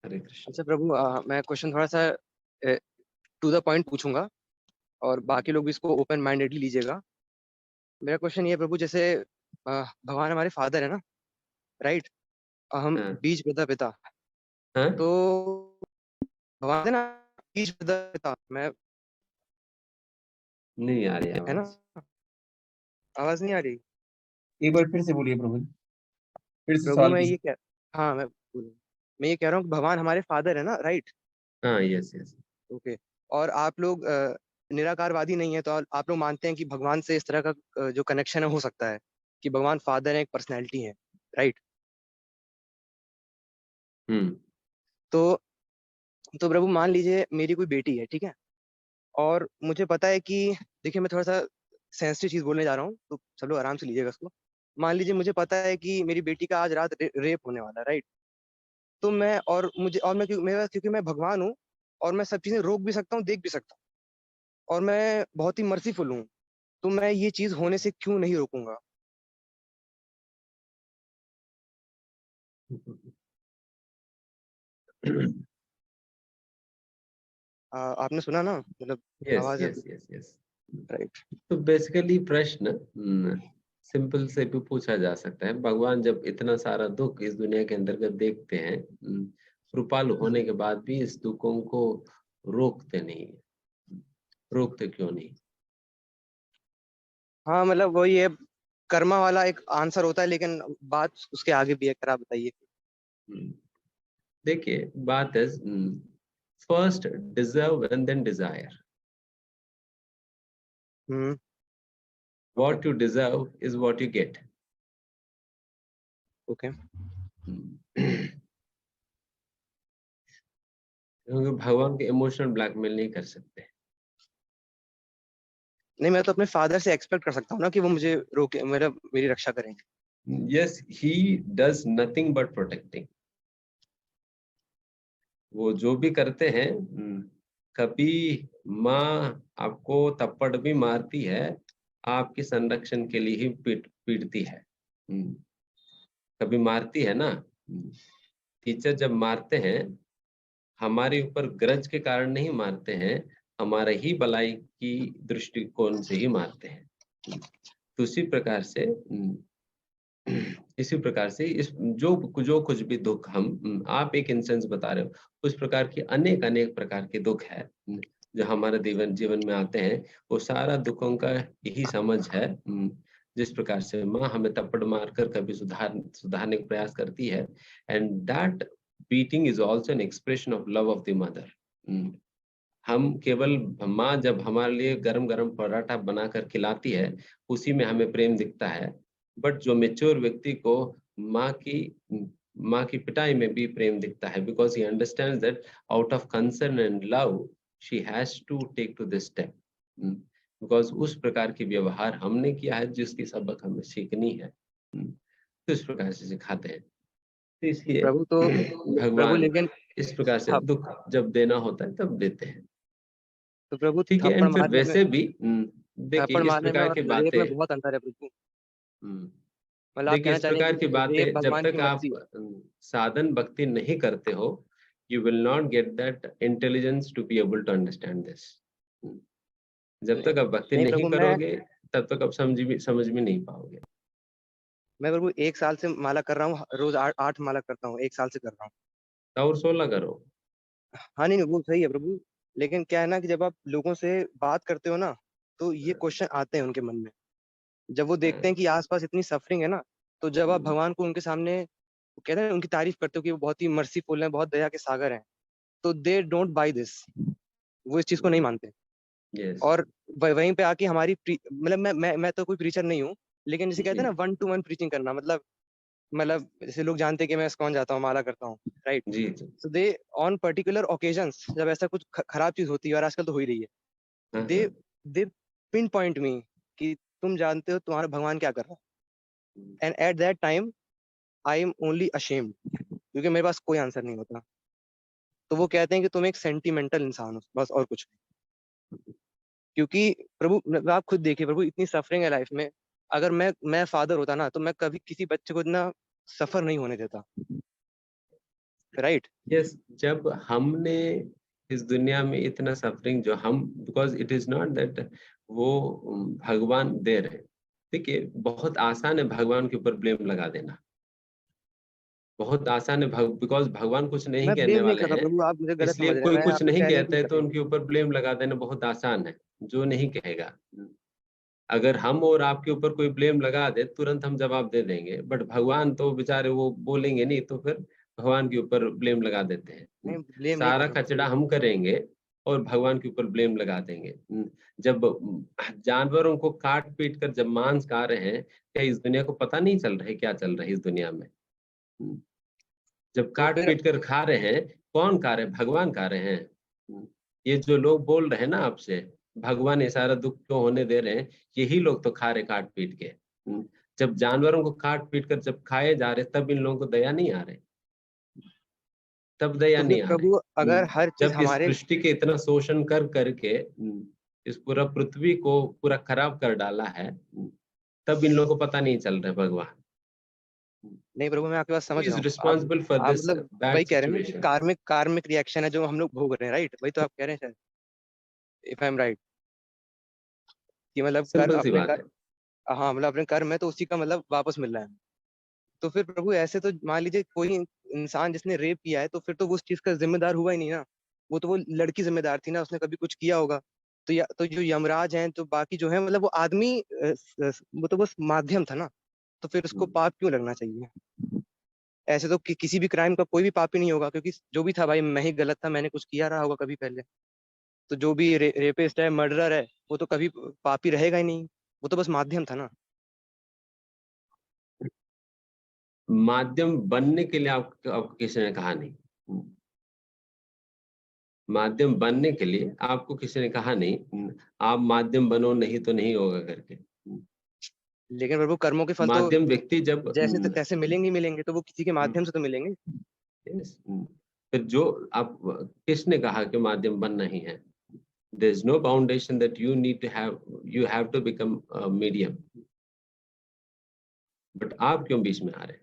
हरे कृष्ण। अच्छा प्रभु, मैं क्वेश्चन थोड़ा सा टू द पॉइंट पूछूंगा और बाकी लोग भी इसको ओपन माइंडेडली लीजिएगा। मेरा क्वेश्चन ये है प्रभु, जैसे भगवान हमारे फादर है ना, राइट? हम हाँ। बीज प्रदा पिता, हाँ? तो भगवान है ना बीज प्रदा पिता, मैं नहीं आ रही है ना, आवाज। आवाज नहीं आ रही एक बार फिर से बोलिए प्रभु जी, फिर से प्रभु? सवाल मैं कीजिए। ये कह हाँ मैं ये कह रहा हूँ कि भगवान हमारे फादर है ना, राइट? हाँ, यस यस। ओके। और आप लोग निराकारवादी नहीं है, तो आप लोग मानते हैं कि भगवान से इस तरह का जो कनेक्शन है हो सकता है कि भगवान फादर है, एक पर्सनैलिटी है, राइट? तो प्रभु मान लीजिए मेरी कोई बेटी है, ठीक है, और मुझे पता है कि, देखिए मैं थोड़ा सा सेंसिटिव चीज बोलने जा रहा हूँ, तो सब लोग आराम से लीजिएगा इसको। मान लीजिए मुझे पता है कि मेरी बेटी का आज रात रेप होने वाला है, राइट? तो मैं और मुझे और मैं मेरे पास, क्योंकि मैं भगवान हूँ और मैं सब चीजें रोक भी सकता हूँ, देख भी सकता हूँ, और मैं बहुत ही मर्सीफुल हूँ, तो मैं ये चीज होने से क्यों नहीं रोकूंगा? आपने सुना ना, मतलब यस आवाज यस यस यस। राइट। तो बेसिकली प्रश्न सिंपल से भी पूछा जा सकता है। भगवान जब इतना सारा दुख इस दुनिया के अंतर्गत देखते हैं, कृपालु होने के बाद भी इस दुखों को रोकते नहीं, रोकते क्यों नहीं? हाँ मतलब वही है, कर्मा वाला एक आंसर होता है, लेकिन बात उसके आगे भी है। कर आप बताइए। देखिए बात है, first deserve and then desire. Hmm. What you deserve is what you get. Okay. क्योंकि भगवान के इमोशनल ब्लैकमेल नहीं कर सकते। नहीं, मैं तो अपने फादर से एक्सपेक्ट कर सकता हूँ ना कि वो मुझे रोके, मेरी रक्षा करेंगे। Yes, he does nothing but protecting. वो जो भी करते हैं, कभी माँ आपको थप्पड़ भी मारती है, आपके संरक्षण के लिए ही पीटती है। कभी मारती है ना, टीचर जब मारते हैं हमारे ऊपर ग्रज के कारण नहीं मारते हैं, हमारे ही भलाई की दृष्टिकोण से ही मारते हैं। तो इसी प्रकार से इस जो कुछ भी दुख हम आप एक इंस्टेंस बता रहे हो, उस प्रकार की अनेक अनेक प्रकार के दुख है जो हमारे जीवन में आते हैं। वो सारा दुखों का यही समझ है। जिस प्रकार से माँ हमें थप्पड़ मारकर कभी सुधारने का प्रयास करती है, and that beating is also an expression of love of the mother. हम केवल माँ जब हमारे लिए गरम गरम पराठा बनाकर खिलाती है, उसी में हमें प्रेम दिखता है। बट जो मेच्योर व्यक्ति को माँ की पिटाई में भी प्रेम दिखता है, because he understands that out of concern and love she has to take to this step, because उस प्रकार की व्यवहार हमने किया है जिसकी सबक हमें सीखनी है। तो इस प्रकार से सिखाते हैं। तो इसलिए प्रभु तो प्रभु, भगवान लेकिन इस प्रकार से दुख जब देना होता है तब देते हैं। तो प्रभु ठीक है। थप्पड़ एंड फिर मारने में वैसे भी देखिए थप्पड़ इस मारने में प्रकार और की रेप बातें, में बहुत अंतर है प्रभु। मतलब आप देखिए कहना इस चाह रहे प्रकार हैं की कि बातें रेप जब भगवान की तक आप मर्जी है। साधन भक्ति नहीं करते हो, you will not get that intelligence to be able to understand this. जब नहीं, तक आप भक्ति नहीं नहीं प्रभु, करोगे तब तक आप समझ भी नहीं पाओगे। मैं प्रभु 1 साल से माला कर रहा हूँ, रोज 8 माला करता हूँ, 1 साल से कर रहा हूँ। और 16 करो। हाँ नहीं, वो सही है प्रभु, लेकिन क्या है ना कि जब आप लोगों से बात करते हो ना, तो ये क्वेश्चन आते हैं उनके मन में, जब वो देखते हैं कि आसपास इतनी सफरिंग है ना। तो जब आप भगवान को उनके सामने कहते हैं, उनकी तारीफ करते हो कि वो बहुत ही मर्सीफुल हैं, बहुत दया के सागर हैं, तो दे डोंट बाय दिस, वो इस चीज को नहीं मानते। यस। और वहीं पे आके हमारी मतलब मैं तो कोई प्रीचर नहीं हूँ, लेकिन जैसे कहते हैं ना 1-to-1 प्रीचिंग करना, मतलब जैसे लोग जानते हैं कि मैं इस्कॉन जाता हूँ, माला करता हूँ, राइट? जी जी। So they on particular occasions, जब ऐसा कुछ खराब चीज होती है, और आजकल तो हो ही रही है, दे दे पिन पॉइंट मी कि तुम जानते हो तुम्हारा भगवान क्या कर रहा है, and at that time I am only ashamed, क्योंकि मेरे पास कोई आंसर नहीं होता। तो वो कहते हैं कि तुम एक सेंटिमेंटल इंसान हो, बस, और कुछ नहीं। क्योंकि प्रभु आप खुद देखिए प्रभु, इतनी सफरिंग है लाइफ में, अगर मैं फादर होता ना, तो मैं कभी किसी बच्चे को इतना सफर नहीं होने देता, राइट? यस, जब हमने इस दुनिया में इतना सफरिंग जो हम, because it is not that वो भगवान दे रहे हैं। देखिए, बहुत आसान है भगवान के ऊपर ब्लेम लगा देना, बहुत आसान है, बिकॉज भगवान कुछ नहीं मैं कहने ब्लेम नहीं वाले कर रहा हैं, प्रभु, आप मुझे गलत इसलिए समझ रहे हैं। कोई मैं कुछ आपको नहीं कहने की कहता है कर तो रहा हूँ। उनके ऊपर ब्लेम लगा देना बहुत आसान है, जो नहीं कहेगा। अगर हम और आपके ऊपर कोई ब्लेम लगा दे, तुरंत हम जवाब दे देंगे, बट भगवान तो बेचारे वो बोलेंगे नहीं, तो फिर भगवान के ऊपर ब्लेम लगा देते हैं। नहीं, ब्लेम नहीं कर सारा रहा हूँ कचरा प्रभु। हम करेंगे और भगवान के ऊपर ब्लेम लगा देंगे। जब जानवरों को काट पीट कर जब मांस खा रहे हैं, क्या इस दुनिया को पता नहीं चल रहा है क्या चल रहा है इस दुनिया में? जब तो काट फिर पीट कर खा रहे हैं, कौन खा रहे हैं? भगवान खा रहे हैं। ये जो लोग बोल रहे हैं ना आपसे, भगवान ये सारा दुख क्यों होने दे रहे हैं, यही लोग तो खा रहे काट पीट के। जब जानवरों को काट पीट कर जब खाए जा रहे, तब इन लोगों को दया नहीं आ रहे, तब दया तो फिर नहीं आ रहे। प्रभु, अगर हर चीज जब इस हमारे, सृष्टि के इतना शोषण कर करके इस पूरा पृथ्वी को पूरा खराब कर डाला है, तब इन लोगों को पता नहीं चल रहा है भगवान नहीं प्रभु, मैं आपकी बात समझ इज रहा हूँ। रिस्पॉन्सिबल फॉर आप दिस मतलब बैड वही कह रहे हैं ना कि सिचुएशन। कार्मिक रिएक्शन है जो हम लोग भोग रहे हैं, राइट? वही तो आप कह रहे हैं शायद, इफ आई एम राइट, कि मतलब कर सिंपल सी अपने बात कर, है। हाँ मतलब अपने कर्म है तो उसी का मतलब वापस मिल रहा है। तो फिर प्रभु ऐसे तो मान लीजिए कोई इंसान जिसने रेप किया है, तो फिर तो वो उस चीज का जिम्मेदार हुआ ही नहीं ना। वो तो वो लड़की जिम्मेदार थी ना, उसने कभी कुछ किया होगा। तो या तो जो यमराज हैं, तो बाकी जो है, मतलब वो आदमी वो तो बस माध्यम था ना। तो फिर उसको पाप क्यों लगना चाहिए? ऐसे तो किसी भी क्राइम का कोई भी पापी नहीं होगा, क्योंकि जो भी था भाई, मैं ही गलत था, मैंने कुछ किया रहा होगा कभी पहले। तो जो भी रेपिस्ट है, मर्डरर है, वो तो कभी पापी रहेगा ही नहीं। वो तो बस माध्यम था ना। माध्यम बनने के लिए आपको किसी ने कहा नहीं। माध्यम बनने के लिए आपको किसी ने कहा नहीं, आप माध्यम बनो, नहीं तो नहीं होगा करके। लेकिन प्रभु, कर्मों के फल तो माध्यम व्यक्ति जब जैसे तैसे मिलेंगे ही मिलेंगे, तो वो किसी के माध्यम से तो मिलेंगे। yes, फिर जो आप, किसने कहा कि माध्यम बनना ही है? there is no foundation that you have to become a medium, but आप क्यों बीच में आ रहे हैं?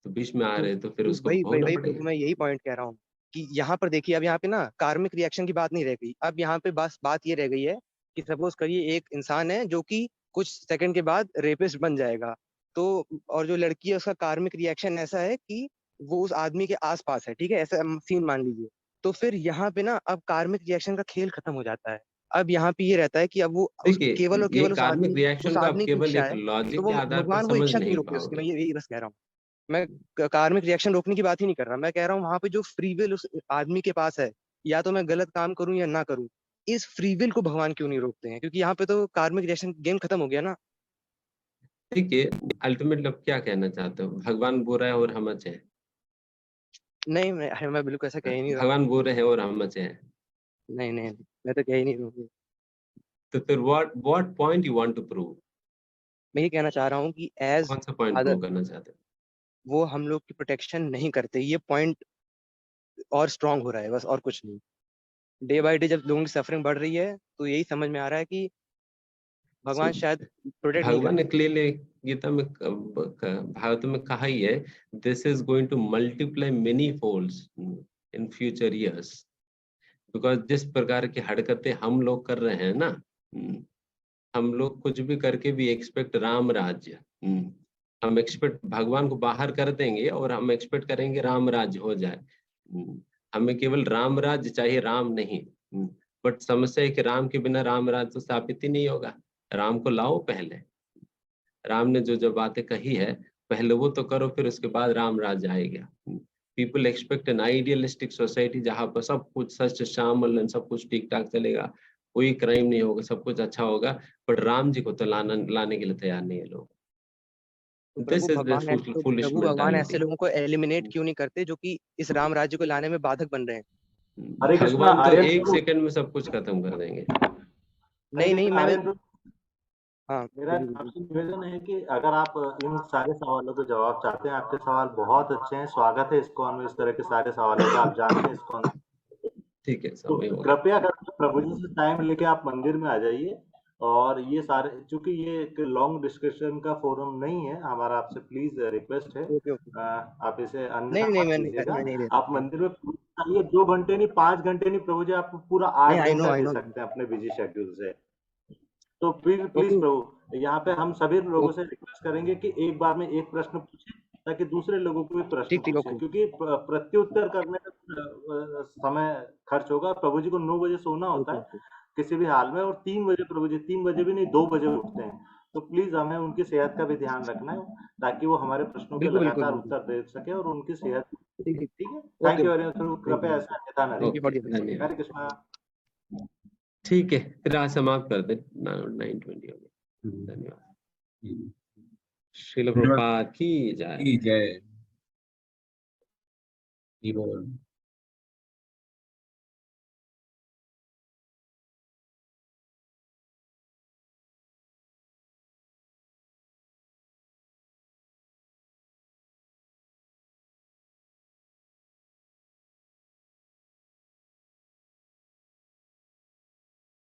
तो बीच में आ तो रहे हैं तो फिर तो उसको वही वही भोगना वही प्रभु, पड़ेगा। मैं यही पॉइंट कह रहा हूँ कि यहाँ पर देखिए, अब यहाँ पे ना कार्मिक रिएक्शन की बात नहीं रह गई। अब यहाँ पे बस बात ये रह गई है कि सपोज करिए एक इंसान है जो कि कुछ सेकंड के बाद रेपिस्ट बन जाएगा। तो और जो लड़की है, उसका कार्मिक रिएक्शन ऐसा है कि वो उस आदमी के आसपास है, ठीक है, ऐसा सीन मान लीजिए। तो फिर यहाँ पे ना अब कार्मिक रिएक्शन का खेल खत्म हो जाता है। अब यहाँ पे ये रहता है कि अब वो उस देखिए, केवल और ये केवल कार्मिक उस रिएक्शन को आप आदमी की केवल इच्छा एक है। तो लॉजिक वो के आधार पर भगवान वो समझ इच्छा क्यों नहीं रोके उसकी? मैं पाओगे। यही बस कह रहा हूँ। मैं कार्मिक रिएक्शन रोकने की बात ही नहीं कर रहा। मैं कह रहा हूँ वहां पे जो फ्री विल उस आदमी के पास है, या तो मैं गलत काम करूं या ना करूं, इस फ्री विल को भगवान क्यों नहीं रोकते हैं? क्योंकि यहाँ पे तो कार्मिक रिएक्शन गेम खत्म हो गया ना। देखिए, अल्टीमेटली आप क्या कहना चाहते हो? भगवान बुरा है और हम अच्छे हैं? नहीं, मैं बिल्कुल ऐसा कह ही नहीं रहा हूँ। भगवान बुरे हैं और हम अच्छे हैं? नहीं नहीं, मैं तो कह ही नहीं रहा हूँ। तो फिर what point you want to prove? मैं ये कहना चाह रहा हूँ कि एज कौन सा पॉइंट फादर प्रूव करना चाहते हो? वो हम लोग की प्रोटेक्शन नहीं करते, ये पॉइंट और स्ट्रांग हो रहा है, बस और कुछ नहीं। डे बाय डे जब लोगों की सफरिंग बढ़ रही है, तो यही समझ में आ रहा है कि See, भगवान शायद प्रोटेक्ट नहीं भगवान ने करते। क्लियरली गीता में भागवत में कहा ही है, this is going to multiply many folds in future years. Because जिस प्रकार की हरकतें हम लोग कर रहे हैं ना, हम लोग कुछ भी करके भी एक्सपेक्ट राम राज्य, हम एक्सपेक्ट भगवान को बाहर कर देंगे और हम एक्सपेक्ट करेंगे राम राज्य हो जाए। हमें केवल राम राज्य चाहिए, राम नहीं। बट समस्या है कि राम के बिना राम राज्य तो स्थापित ही नहीं होगा। राम को लाओ पहले। राम ने जो जो बातें कही है, पहले वो तो करो, फिर उसके बाद राम राज्य आएगा। People expect an idealistic society जहाँ पर सब कुछ सच श्यामल, सब कुछ ठीक ठाक चलेगा, कोई क्राइम नहीं होगा, सब कुछ अच्छा होगा। बट राम जी को तो लाने के लिए तैयार नहीं है लोग। तो दिस इज द फुलिश प्रभु भगवान ऐसे मेंटालिटी। लोगों को एलिमिनेट क्यों नहीं करते जो कि इस राम राज्य को लाने में बाधक बन रहे हैं? हरे कृष्णा भगवान तो आर्यन एक प्रभु। सेकंड में सब कुछ खत्म कर देंगे। हरे नहीं नहीं, कृष्णा मैं आर्यन प्रभु, हाँ मेरा बोलिए बोलिए। आपसे निवेदन है कि अगर आप इन सारे सवालों के जवाब चाहते हैं, आपके सवाल बहुत अच्छे हैं, स्वागत है इस्कॉन में इस तरह के सारे सवालों का। आप जानते हैं इस्कॉन, ठीक है, तो समय हो गया। कृपया करके प्रभु जी से टाइम लेके आप मंदिर में आ जाइए और ये सारे, चूंकि ये एक लॉन्ग डिस्कशन का फोरम नहीं है, हमारा आपसे प्लीज रिक्वेस्ट है, ओके ओके आप इसे नहीं अन्यथा नहीं मत मैं लीजिएगा। नहीं दे आप सकता मंदिर में ये 2 घंटे नहीं, 5 घंटे नहीं प्रभु जी, आप पूरा 8 नहीं घंटा आई दे नो सकते हैं अपने बिजी शेड्यूल से। तो प्लीज प्लीज ओके प्रभु, यहाँ पे हम सभी लोगों से रिक्वेस्ट करेंगे कि एक बार में एक प्रश्न पूछें, ताकि दूसरे लोगों को भी प्रश्न ठीक ठीक पूछें, ओके क्योंकि प्रत्युत्तर करने में समय खर्च होगा। प्रभु जी को 9 बजे सोना होता ओके है ओके किसी भी हाल में, और 3 बजे प्रभु जी, 3 बजे भी नहीं, 2 बजे उठते हैं। तो प्लीज हमें उनकी सेहत का भी ध्यान रखना है, ताकि वो हमारे प्रश्नों के बिल्कुल बिल्कुल लगातार बिल्कुल उत्तर दे सके और उनकी सेहत ठीक ठीक ठीक है। Okay thank you okay very much, thank you कृपया ऐसा अन्यथा न thank you for okay, your लीजिए। इंफॉर्मेशन हरे धन्यवाद। कृष्णा। ठीक है, फिर आज समाप्त कर दे। 9:20 हो गए। धन्यवाद। श्रील धन्यवाद प्रभुपाद की जय। की जय। जी बोल।